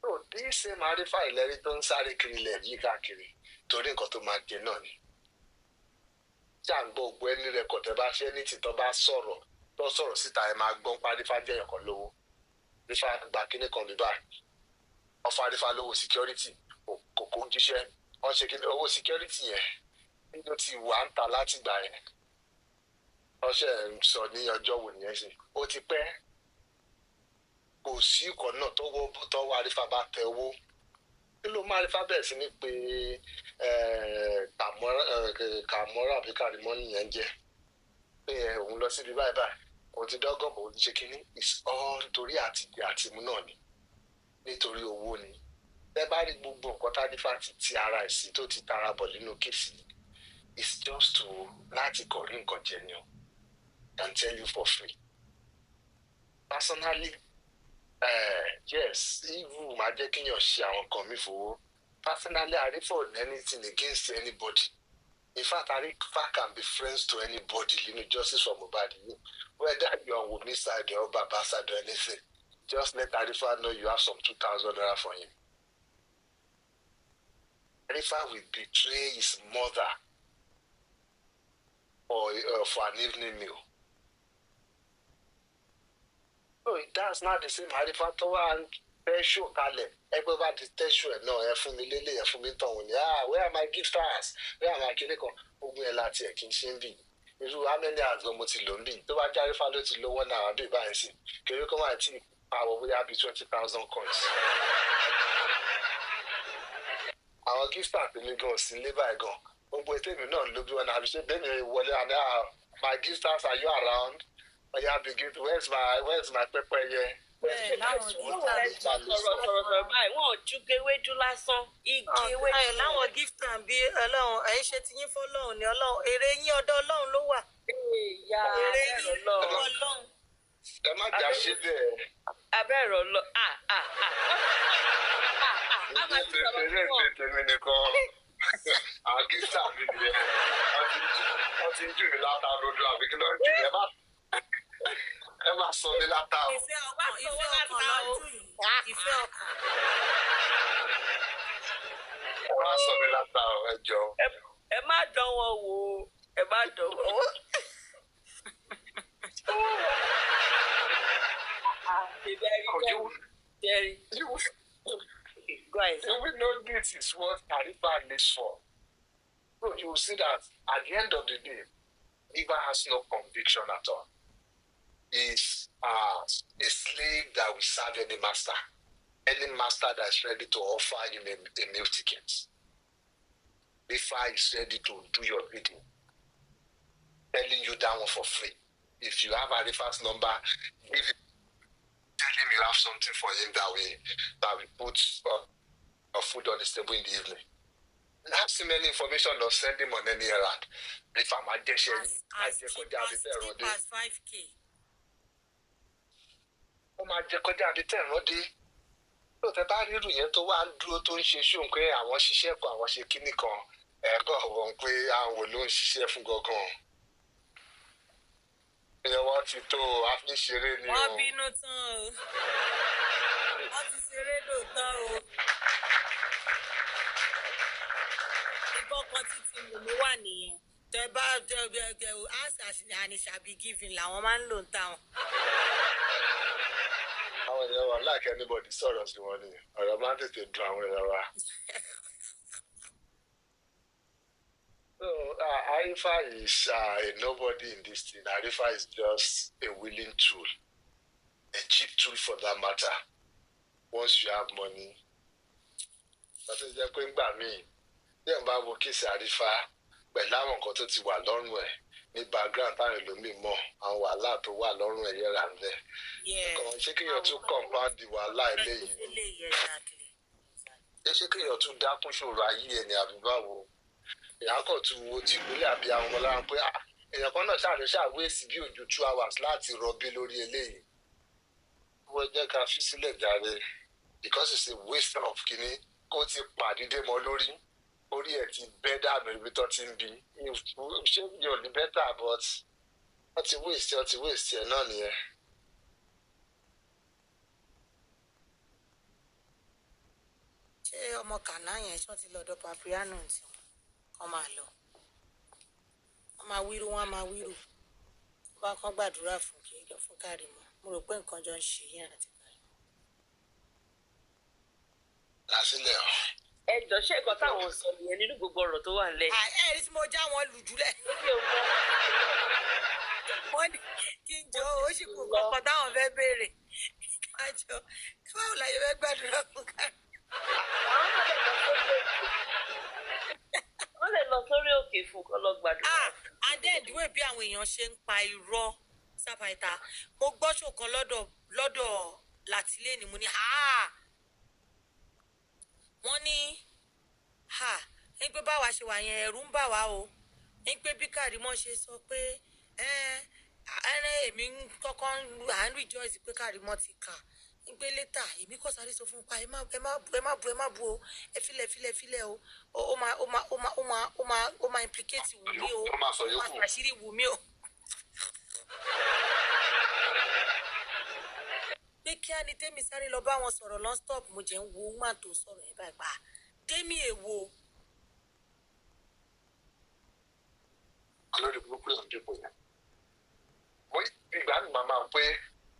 So this same Adifa ìlérí tó ń sáré kiri ilẹ̀ yìí káàkiri torí nǹkan tó máa jẹ náà ni. Tí à ń gbọ́ ògbó ẹni rẹ̀ kọ̀tẹ́ bá ṣe ní tìtọ́ bá sọ̀rọ̀ tó sọ̀rọ̀ síta ẹ̀ máa gbọ́n pa Adifa jẹ́yàn kan lówó. Adifa gba kíní kan bíbá. Ọ̀fọ̀ Adifa lówó security kò jíṣẹ́. Wọ́n ṣe kíní owó security yẹn nínú ti wà ń ta láti gbà yẹn. Wọ́n ṣe ń sọ ní ọjọ́ wo nìyẹn ṣe. Ó ti pẹ́. Kò sí ìkọ̀ náà tọ́wọ́ Adifa bá tẹ owó. Kí ló máa Adifa bẹ̀rẹ̀ sí ní pé kàmọ́rà àbí kàrímọ́ nìyẹn jẹ́. Pé òun lọ síbi báyìí báyìí. Òun ti dọ́gọ́bọ̀ òun ti ṣe kínní. It's all nítorí àtìmú náà ni. Nítorí owó ni. Bẹ́ẹ̀ bá rí gbogbo nǹkan t'Adifa ti ara ẹ̀ sí tó ti tara bọ̀ nínú kéèsì. It's just to láti kọ̀rí nǹkan jẹ ni o. Can tell you for free. Personally, yes, evil máa jẹ́ kíyàn ṣe àwọn nǹkan mi fowó. Personally, I don't for anything against anybody. In fact, Arifa can be friends to anybody, justice for Mohbad. Whether you're on Wunmi side or Baba side or anything, just let Arifa know you have some 2,000 naira for him. Arifa will betray his mother for an evening meal. So that's not the same Arifa tó wà ń fẹ́ ṣò kalẹ̀. Ẹgbẹ́ bá ti tẹ́ṣù ẹ̀ náà ẹ fún mi lélẹ̀ ẹ fún mi tọ̀hún ni. Where are my gifters? Where are my kíní kan? Ogun ẹ̀ láti ẹ̀ kí n ṣe ń bì. irú amẹ́ni àgbọn mo ti lò ń bì tó bá járe fá ló ti lówó náà bí báyìí sí kéré kó máa tí pàwọ́ bóyá bíi 20,000 coins. àwọn gíftà tèmi gan sí ilé báyìí gan gbogbo ètèmi náà ló bí wọn náà àbí ṣe bẹ́ẹ̀ mi wọlé àná my gifters are you around? Oya begin where's my pẹ́pẹ́yẹ? bẹ́ẹ̀ láwọn gíftà sọ̀rọ̀ báyìí wọ́n ju ewédú lásán igi ewédú. láwọn gíftà bí ọlọ́run ẹ̀yin ṣe ti yín fọ́lọ́run ni ọlọ́run èrè yín ọ̀dọ̀ ọlọ́run ló wà. èrè yín ọlọ́run. ẹ má jà ṣe bẹ́ẹ̀. abẹ́rẹ́ ọlọ tèmi nìkan àwọn gíftà mi nìyẹn wọ́n ti ń jù mí látàrodo àbí kí ló ń jù mí ẹ má sọ mi látà o. ìfẹ́ ọkàn lọ́jú yìí ìfẹ́ ọkàn. ẹ má sọ mi látà o ẹ jọ. ẹ má dán wọn wò ó ẹ má dán wọn wò. You will know this is what Tarifa lives for. So you will see that at the end of the day, Eva has no conviction at all. Is a slave that will serve any master. Any master that is ready to offer him a meal ticket. Ifa is ready to do your bidding. Telling you that one for free. If you have Arifa's number, give him, tell him you have something for him that will put food on his table in the evening. Have so many information or send him on any errand. If I'm a as cheap as 5K. Ó máa jẹ kọjá àbí tẹ̀ rọ́dé. Tó tẹ bá rírù yẹn tó wá ń dúró tó ń ṣe ṣóun pé àwọn ṣiṣẹ́ kan àwọn ṣe kíní kan ẹ̀kọ́ wọ̀n pé àwọn ló ń ṣiṣẹ́ fún gangan. Ìyẹn wọ́n ti tó àfiṣeré ni o. Wọ́n bínú tán o. Wọ́n ti ṣeré lóòótọ́ o. Ìkọ̀kọ̀ títí mùmí wà nìyẹn. Tẹ bá answer and it shall be given làwọn máa ń lò ń táwọn. Àwọn èèyàn wà like anybody sọ̀rọ̀ sí wọn ni ọ̀rọ̀ máa ń tètè dùn àwọn èèyàn wa. So Arifa is a nobody in this thing. Arifa is just a willing tool, a cheap tool for that matter. Once you have money, pàtó jẹ́ pé ńgbà míì bí ẹ̀ ń bá wo kéèsì Arifa pẹ̀lú àwọn nǹkan tó ti wà lọ́rùn ẹ̀ ní background táwọn ẹlòmíì mọ̀ àwọn wàhálà tó wà lọ́rùn ẹ̀ yẹra ń bẹ̀. Ṣé kéèyàn tún compound wàhálà eléyìí? Ṣé kéèyàn tún dákún ṣòro ayé ẹ̀ ní àbí báwo? Èèyàn kàn tún wo ti ìpínlẹ̀ àbí àwọn ọmọ lára pé èèyàn kan náà ṣàwéèsì bí ojú 2 hours láti rọbí lórí eléyìí. Wọ́n jẹ́ ká fi sílẹ̀ jàre because it's a waste of kínní kó ti pàdídé mọ́ lórí. Orí ẹ̀ ti bẹ́ dànù ibi tó ti ń bí. Ṣé yóò ní bẹ́tà but wọ́n ti waste ẹ̀ náà nìyẹn. Ṣé ọmọ kànáà yẹn ṣọ́ ti lọ́dọ̀ papiano tí wọ́n máa lọ? Wọ́n máa wíru wọ́n máa wíru. Wọ́n bá kán gbàdúrà fún Kàrímọ́. Mo rò pé nǹkan jọ ń ṣe yín àti Kàrímọ́. Lásìlẹ̀ ọ̀. Ẹ jọ ṣé nǹkan táwọn sọ nìyẹn nínú gbogbo ọ̀rọ̀ tó wà nílẹ̀. Ẹ̀rí tí mo já wọn lù jùlẹ̀. Wọ́n ní kí n jọ ó sì kú kọ̀ọ̀kan táwọn fẹ́ béèrè. Kájọ báwo la yẹ fẹ́ gbàdúrà fún Kàrímọ́? Wọ́n lè lọ sórí òkè fún kọ́ lọ gbàdúrà. Adéǹdíwé bí àwọn èèyàn ṣe ń pa irọ́ sábàáta. Mo gbọ́ ṣòkan lọ́dọ̀ Látìléènì mo ní wọ́n ní ní pé báwa ṣe wà yẹn ẹ̀rù ń bà wá o. Ní pé bí Kàrímọ́ ṣe sọ pé èmi kọ́kọ́ à ń rejoice pé Kàrímọ́ ti kà. Ní pé later èmi kò sáré sọ fún pa ẹ má bu o ẹ filẹ̀ o ó máa implicate Wùmí o ó máa ṣàṣírí Wùmí o. Pé kí á ní tèmi sáré lọ bá wọn sọ̀rọ̀ non-stop mo jẹ́ ń wo woman tó sọ̀rọ̀ ẹ̀ báyìí pa tèmi èwo. Olórí burúkú yàn dípò yẹn. Ìgbà mi máa máa pé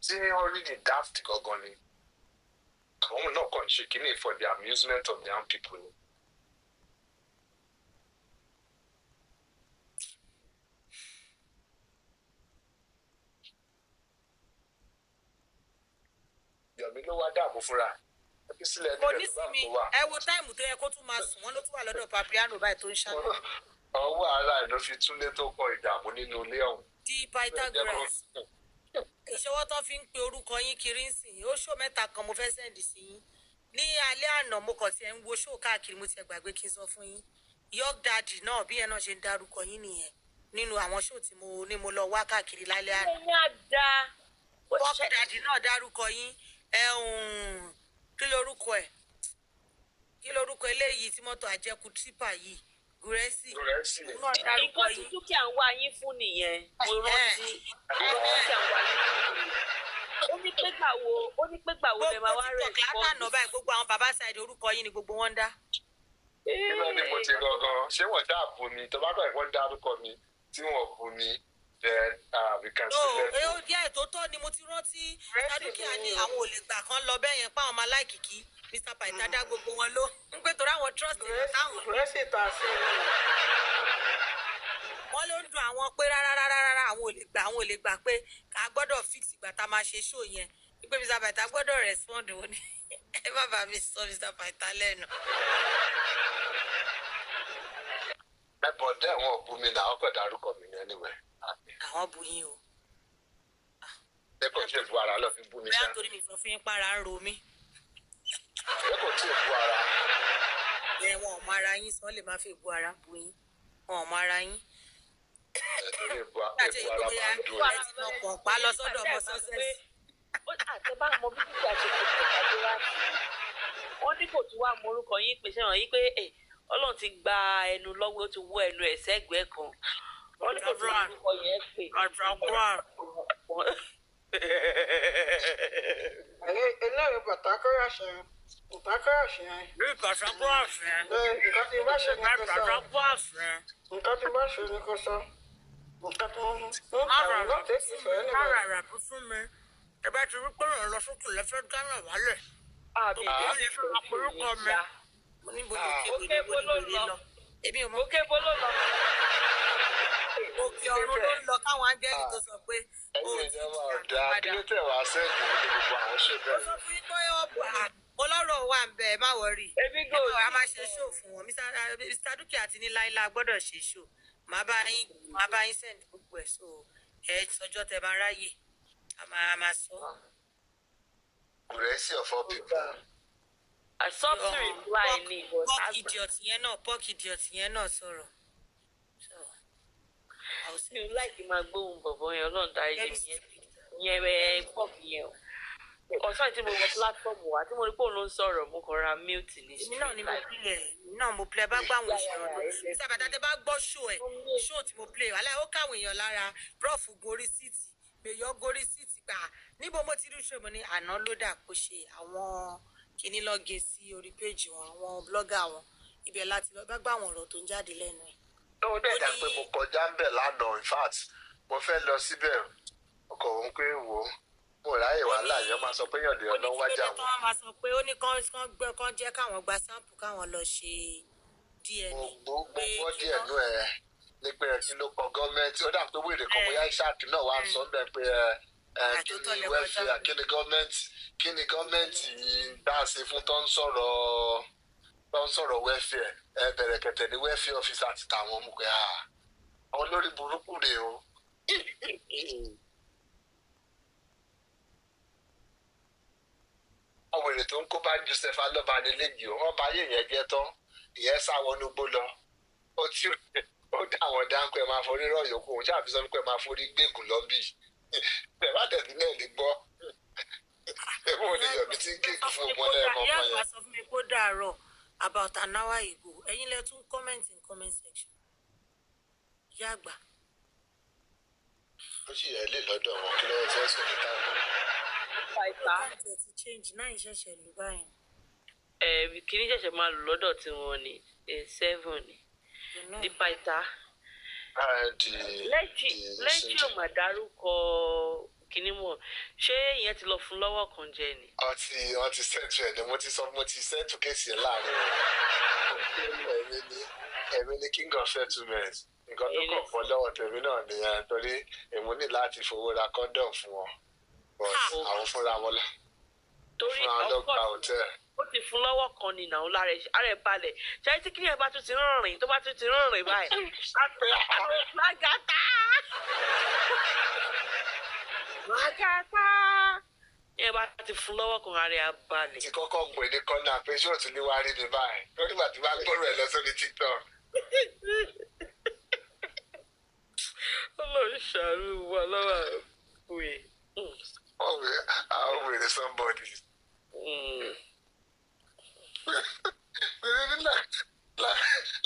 tí wọ́n rí the daft gangan ni àwọn náà kàn ṣe kínní for the amusement of the young people ni. ló wá dààmú fúnra ẹbí sílẹ̀ kò níbẹ̀ ní tó bá sinmi kó wà. ẹ wo táìmù tó yẹ kó tún máa sùn wọ́n ló tún wà lọ́dọ̀ papiano báyìí tó ń ṣàlàyé. ọwọ́ ara ẹ̀ ló fi túlé tó kọ ìdààmú nínú ilé ọ̀hún. di Pythagoras ìṣọwọ́ tó fi ń pe orúkọ yín kiri ń sìn ó ṣó mẹ́ta kan mo fẹ́ sẹ́ndì sí yín ní alẹ́ àná mo kàn tiẹ̀ ń wo ṣó káàkiri mo tiẹ̀ gbàgbé kí n sọ fún yín York Daddy náà bí ẹ náà ṣe ń dárúkọ yín nìyẹn nínú àwọn ṣó tí mo ní mo lọ wá káàkiri lálẹ́ àná. ẹ̀yin àdá. York Daddy náà dárúkọ yín kí lorúkọ eléyìí tí mọ́tò àjẹkù típà yìí gúrẹ́sì náà dárúkọ nǹkan tí yín. dúkìá ń wá yín fún nìyẹn mo rántí dúkìá ń wá yín fún nìyẹn ó ní pé gbà wo lè máa wá rẹ̀ gbogbo TikTok látànà báyìí gbogbo àwọn bàbá ṣáìdì orúkọ yín ni gbogbo wọn ń dá. Nígbà ni mo ti gangan ṣé wọ́n dáa bù mí tó bá kọ̀ ẹ̀kọ́ dárúkọ mi tí wọ́n bù mí then we can still let ó díẹ̀ tó tọ́ ni mo ti rántí dúkìá ní àwọn ò lè gbà kan lọ bẹ́ẹ̀ yẹn pa àwọn ọmọ aláìkìkí Mr. Paita dá gbogbo wọn ló ń pè torí àwọn trust èèyàn táwọn. Rẹ́sì tà sí i. wọ́n ló ń dùn àwọn pé rárá àwọn ò lè gbà pé ká gbọ́dọ̀ fix ìgbà tá a máa ṣe show yẹn wípé Mr. Paita gbọ́dọ̀ respond wọn ni ẹ má bàa mi sọ Mr. Paita lẹ́nu. ẹ̀bọ̀ dẹ́ wọn ò bú mi náà ọkọ̀ dárúkọ mi ní anyway. àwọn bu yín o. ẹ̀kọ́ tí ì bu ara lọ fi bú mi bẹ́ẹ̀ sá. torí mi sọ fún yín para ń ro mí. ẹ̀kọ́ tí ì bu ara. wọn ò mọ ara yín sọ lè má fi bu ara bu yín wọn ò mọ ara yín. ẹ̀tọ́rí ìbu ara máa ń dùn ẹ ti lọ kàn pa lọ sọ́dọ̀ ọmọ sọ́sẹ́sì. àtẹ̀bá ọmọ bí dúkìá ṣe kò tẹ̀síwájú láti wọ́n ní kò tún wá mọ orúkọ yín pé sẹ́wọ̀n yí pé Ọlọ́run ti gba ẹnu lọ́wọ́ ó ti wọ ẹnu ẹ̀ sẹ́gbẹ̀ẹ́ kan wọ́n ní kò tún wá orúkọ yẹn pé. eléyìí Pythagoras yẹn. Pythagoras yẹn. bí Pythagoras yẹn. nǹkan tí bá ṣe ni kò sọ. Pythagoras yẹn. nǹkan tí bá ṣe ni kò sọ. nǹkan tí wọ́n kàwé náà tẹ̀sí fẹ́ níbẹ̀. ara rà bí fún mi ẹ bá ti rí pé ràn lọ sókè lẹ́fẹ́ dáná wálẹ̀. àbí ìdílé fún ọkùnrin kan mi. mo ní bolo òkè bolo lọ èmi ò mọ òkè bolo lọ. òkè ọ̀run ló ń lọ káwọn áńgẹ́lì tó sọ pé ẹ̀yin ìyẹn máa dá kí ló tẹ̀ wá sẹ́yìn ní gbogbo àwọn ṣe ó bẹ́ẹ̀. sọ fún yín pé ọlọ́rọ̀ wà ń bẹ̀ ẹ má wọrí. èmi gò a máa ṣe ṣó fún wọn Mr. Dúkìá ti ní láíláí gbọ́dọ̀ ṣe ṣó màá bá yín send gbogbo ẹ̀ so ẹ sọjọ́ tẹ máa ráyè a máa sọ. Gúrẹ́sì of all people. I saw to reply ni but pork idiot yẹn náà sọ̀rọ̀. mi ò láìkí máa gbóhùn bọ̀bọ̀ yẹn Ọlọ́run dárí jì yẹn pọ́ọ̀kì yẹn o ọ̀sán tí mo wọ pílátífọ̀mù wa tí mo rí pé òun ló ń sọ̀rọ̀ mo kàn ra mute ní èmi náà ni mo pilẹ̀ mo pilẹ̀ bá gbọ́ àwọn òṣèré ọdún sábàtà tẹ bá gbọ́ ṣó tí mo pilẹ̀ wàhálà ó káwọn èèyàn lára prof gorí síìtì mèyọ gorí síìtì gbà níbo mo ti rí ṣó mo ní àná ló dà kó ṣe àwọn kìíní lọ́gẹ̀ sí orí péjì wọn àwọn blọ́gà wọn ibẹ̀ láti lọ bá gbọ́ àwọn ọ̀rọ̀ tó ń jáde lẹ́nu ẹ̀. ó dẹ̀dà pé mo kọjá ń bẹ̀ lánàá in fact mo fẹ́ lọ síbẹ̀ ọkọ̀ òun pé wò ó mo ráyè wàhálà yẹn máa sọ pé yànjẹ ọ̀nà wájà wọn. ó máa sọ pé ó ní kán jẹ́ káwọn gba sáǹpù káwọn lọ ṣe DNA. gbogbo díẹ̀ nú ẹ̀ ní pé kí ló kọ gọ́ọ̀mẹ̀ntì ó dà pé wèrè kan bóyá ìṣáàkì náà wà ń sọ bẹ́ẹ̀ pé kí ni wẹ́fíà kí ni gọ́ọ̀mẹ̀ntì bá a ṣe fún tó ń sọ̀rọ̀ wẹ́fíà bẹ̀rẹ̀ kẹ̀tẹ̀ ní wẹ́fíà ọ́fíìsì àti tàwọn ọmọ pé àwọn olórí burúkú rèé o. àwọn èrè tó ń kó bá Joseph alọ́ba nílẹ̀jì wọ́n bá yé yẹn jẹ́ tán ìyẹn sáwọn onugbó lọ ó dá àwọn dáńkọ́ ẹ̀ máa forí rọ̀ yòókù òun ṣáà fi sọ pé ẹ̀ máa forí gbẹ̀gùn lọ́bì ẹ̀ bá tẹ̀sí náà lè gbọ́ ẹ̀ bó lè yọ̀ mí tí ń kéèkì fún ọmọ lẹ́ẹ̀kan ìyá àgbà sọ fún mi kó dàárọ̀ about an hour ago ẹ̀yin lẹ tún comment in comment section ìyá àgbà. ó sì yẹ lè lọ́dọ̀ wọn kí lọ́wọ́ fẹ́ sọ ní táwọn. kìíní ṣẹ̀ṣẹ̀ máa lò lọ́dọ̀ tí wọ́n ní 7 ni ní Paita lẹ́tí ò mà dárúkọ kìíní mọ̀ ṣé ìyẹn ti lọ fún lọ́wọ́ kan jẹ ni. wọ́n ti sẹ́tù ẹ̀ ni mo ti sẹ́tù kéèsì ẹ̀ láàrin ẹ̀mí ni king of settlement nǹkan tó kàn fọ́ lọ́wọ́ tèmi náà nìyẹn torí èmi ní láti fowó ra condom fún wọn àwọn fúnra wọn la. torí hotel. Ó ti fún lọ́wọ́ kan ní ìnáwó lára ẹ̀ balẹ̀. Ṣé tí kíni ẹ̀ bá tún ti rìn tó bá tún ti rìn báyìí? Lágàtà! Lágàtà! Ẹ bá ti fún lọ́wọ́ kan ara ẹ̀ balẹ̀. Ti kọ́kọ́ pè ní kọ́nà pé ṣé òtún ní wá rí mi báyìí? Lórí ìgbà tí wàá gbọ́rọ̀ ẹ̀ lọ sórí TikTok. Ọlọ́run ṣàánú wa lọ́wọ́ òwe. I'll wait somebody.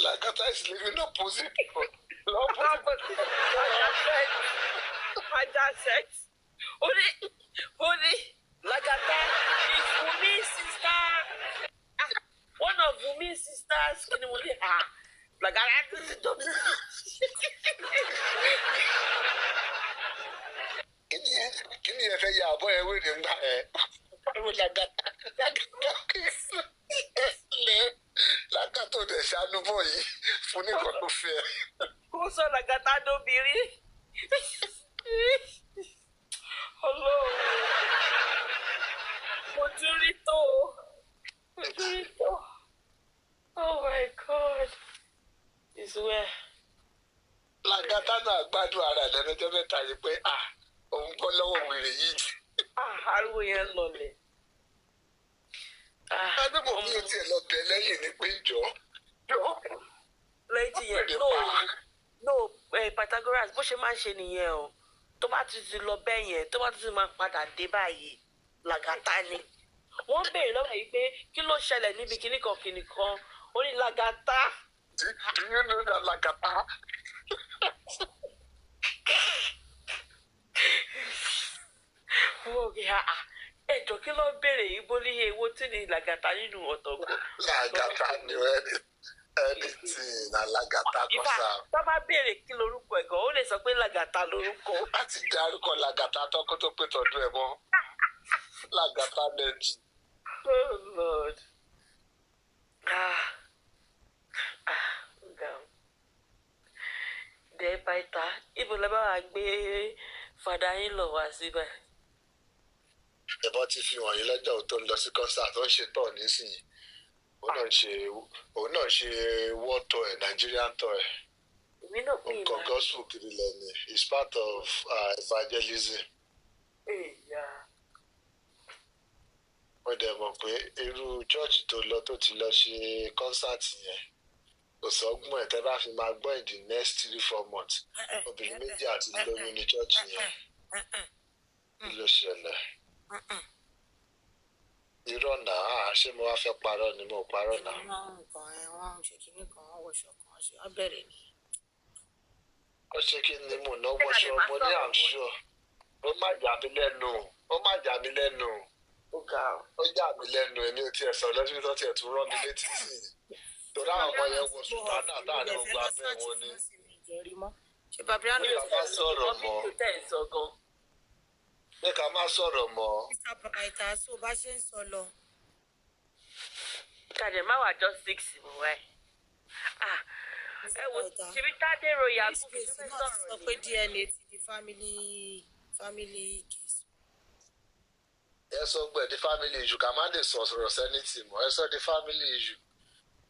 Lagata is living opposite people. Sex. Only Lagata is Wumi's sister. One of Wumi's sisters. Lagata is Kí ni ẹ fẹ́ ya àbọ̀ ẹ wéde ńgbà ẹ̀? Báwo Lagata ò dẹ̀ ṣàánú bọ̀ yìí fún nìkan tó fẹ́. Kó sọ Lagata dóbìnrin. Ọlọ́run. Mo tún rí tó. Oh my God. It's where. Lagata náà gbádùn ara ẹ̀ lẹ́nu mẹ́ta yìí pé òun bọ́ lọ́wọ́ wèrè yìí. Ariwo yẹn lọlẹ̀. Adébò mi ò tiẹ̀ lọ bẹ̀ lẹ́yìn ní pé jọ. Lẹ́yìn yẹn no Pythagoras bó ṣe máa ń ṣe nìyẹn o. Tó bá ti lọ bẹ́ẹ̀ yẹn tó bá ti máa padà dé báyìí Lagata ni. Wọ́n béèrè lọ́wọ́ yìí pé kí ló ṣẹlẹ̀ níbi kìnnìkan ó ní Lagata. Do you know that Lagata? Ẹjọ́ kí ló béèrè yìí bó ní ewo tí ni Lagata nínú ọ̀tọ̀gbọ̀. Lagata ni ẹni tí na Lagata kọ sá. Tó bá béèrè kí lorúkọ ẹ̀ gan ó lè sọ pé Lagata lorúkọ. Láti dárúkọ Lagata tọkọ tó pé tọdún ẹ mọ Lagata nẹẹjì. Oh Lord. Dẹ́ Pytha ibo lẹ bá wa gbé fàdà yín lọ wá síbẹ̀. Ẹ̀bọ́n ti fi wọ̀nyí lọ́jọ́ tó ń lọ sí concert tó ń ṣe tọ̀ nísìnyí. Òun náà ṣe world tour ẹ̀, Nigerian tour ẹ̀. Nǹkan gospel kiri lẹ́nu. It's part of evangelism. Mo dẹ̀ mọ̀ pé irú church tó lọ tó ti lọ ṣe concert yẹn. Kò sọ́gbọ́n ẹ̀ tẹ́ bá fi máa gbọ́ in the next 3-4 months. Obìnrin méjì àti lóyún ní church yẹn. Kí ló ṣẹlẹ̀? Irọ́ náà ṣé mo wá fẹ́ parọ́ ni mo parọ́ náà. Wọ́n ṣe kínní kan wọ́n wọṣọ kan ṣe wọ́n bẹ̀rẹ̀ ni. Ó ṣe kí ni mo ná wọṣọ mo ní I'm sure. Ó má jà mí lẹ́nu. Ó yà mí lẹ́nu èmi ò tiẹ̀ sọ lọ́sibí tó tiẹ̀ tún rán mi létí sí i. Torí àwọn ọmọ yẹn wọ sùtánà láàrin ogun abẹ́ wọn ni. Ṣé Babriano Ní ká má sọ̀rọ̀ mọ́. Ní ká má sọ̀rọ̀ mọ́. Mr. Pytha so bá ṣe ń sọ lọ. Kàdé má wà jọ 6 mú wáyé. Ẹ wo ṣebí Tádé Royal This case náà ti sọ pé DNA ti di family case. Ẹ sọ gbẹ di family issue ká má lè sọ̀rọ̀ sẹ́nitì mọ́ ẹ sọ di family issue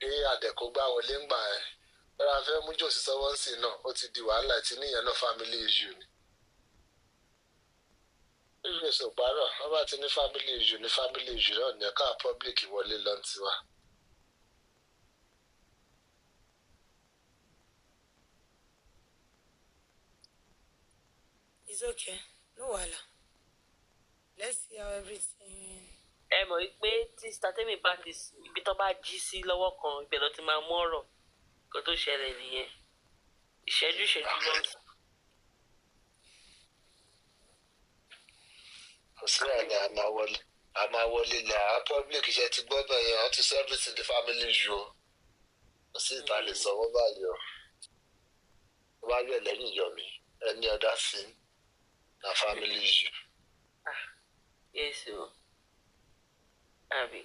pé àdẹ̀kọ́gbà wọlé ń gbà ẹ̀ ẹ̀rọ afẹ́ mú jòsí sọ́wọ́ ń sìn náà ó ti di wàhálà tí níyẹn náà family issue ni. Ìlú èso parọ́ wọ́n bá ti ní family issue náà ní ẹ̀ka public wọlé lọ́n tiwa. It's okay, no wahala. Let's see how everything. Ẹ mọ̀ pé tí statemi bá ti ibi tó bá jí sí lọ́wọ́ kan ibẹ̀ ló ti máa mú ọ̀rọ̀ kó tó ṣẹlẹ̀ nìyẹn. Ìṣẹ́jú lọ. Kò sí àná a máa wọlé ní àwọn public iṣẹ́ ti gbọ́dọ̀ yẹn wọ́n ti sọ everything the family issue o. Kò sí ìta lè sọ wọ́n báyìí o. Wọ́n bá yẹ̀ lẹ́yìn Yomi any other thing na family issue. Yes o. Abi.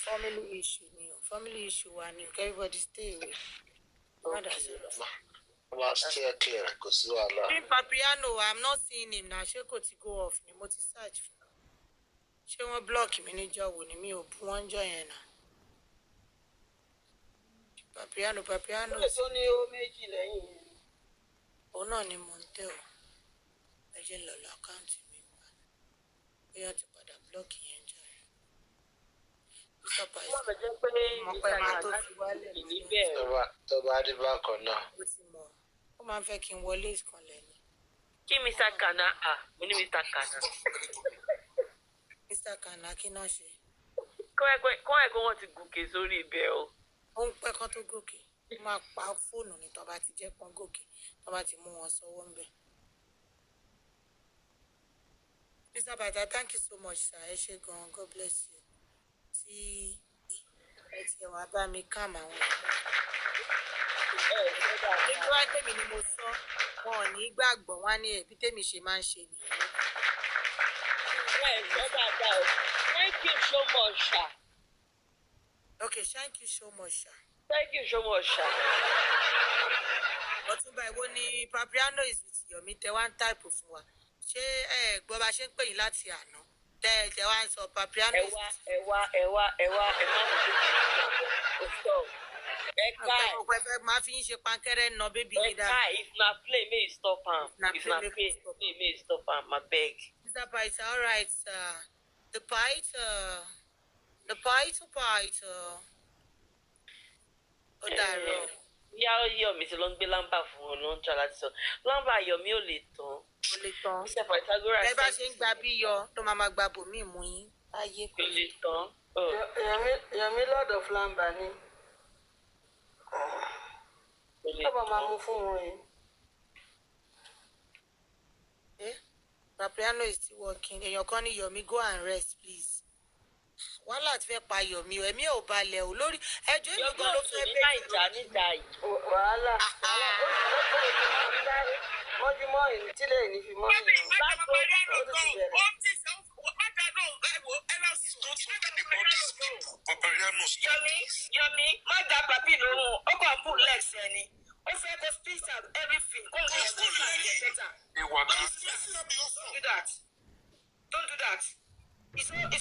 Family issue wa ni everybody stay away. Wọ́n stay clear kò sí wàhálà. Babriano I'm not seeing him na ṣé kò ti go off ni mo ti search fún. ṣé wọ́n blọ́ọ̀kì mi níjọ́ wo ni mi ò bú wọ́n jọ yẹn náà. Papiano ó tó ní ó méjì lẹ́yìn yẹn. òun náà ni mò ń tẹ̀ ọ́ ẹ jẹ́ ń lọ lọ àkáǹtì mi gbà bóyá ti padà blọ́ọ̀kì yẹn jọ yẹn. Mr. Pies Wọ́n lọ jẹ́ pé mo pẹ́ máa tó fi wálẹ̀ Instagram lórí níbẹ̀ tó bá dé bákan náà. ó ti mọ̀ ó máa ń fẹ́ kí n wọlé ìkànlẹ̀ ni. kí Mr. Kana mo ní Mr. Kana. Mr. Kana kí náà ṣe kọ́ ẹ̀kọ́ wọn ti gòkè sórí ibẹ̀ o. ó ń pẹ́ kán tó gòkè ó máa pa fóònù ní tó bá ti jẹ́ pọ́n gòkè tó bá ti mú wọn sọ́wọ́ ń bẹ̀. Mr. Bata, thank you so much sir ẹ ṣé gan God bless you tí ẹ ti wá bá mi kàm àwọn nígbà wá tèmi ni mo sọ wọn ò ní gbàgbọ́ wọn á ní ẹbí tèmi ṣe máa ń ṣe nìyẹn. Thank you so much, sir. Okay, thank you so much sir. Thank you so much, sir. Ọ̀túnba ìwọ ni Papiano is with Yomi tẹ wá ń táìpù fún wa ṣé ẹ gbọ́ bá ṣe ń pè yín láti àná tẹ wá ń sọ Papiano is with ẹ má mú mi. ọ̀pẹ fẹ́ máa fi ń ṣe pankẹ́rẹ́ nà bébí yìí dáa. If na play, may you stop am. If na play, may you stop am, abeg. Mr. Python, all right, the Python. Ó dàrọ̀. Yá Yomi ti lọ ń gbé lámbà fún wọn ló ń jà láti sọ. Lámbà Yomi ò lè tán. Ó lè tán. Mr. Pythagoras. Ẹ bá ṣe ń gba bí yọ tó máa gba bòmí mú yín. Ayé kò lè tán. Yomi Lord of Lamba ni. Sábà máa mú fún wọn yẹn. Papiano is still working. Èèyàn kan ní Yomi go and rest please. Wàhálà ti fẹ́ pa Yomi o, ẹ̀mí ò balẹ̀ o lórí ẹjọ́ èmi gan ló fẹ́ bẹ́ẹ̀ ìjà níjà yìí. Wàhálà mọ́júmọ́ ìtílé ìní fi mọ́ ìrìn. Ó ti bẹ̀rẹ̀. Yomi, má dá papi lóhùn, ó kàn fún lex ẹni. Ó fẹ́ kó spit out everything. Kó n kò sí ìlànà better. Don't do that. Don't do that. It's okay.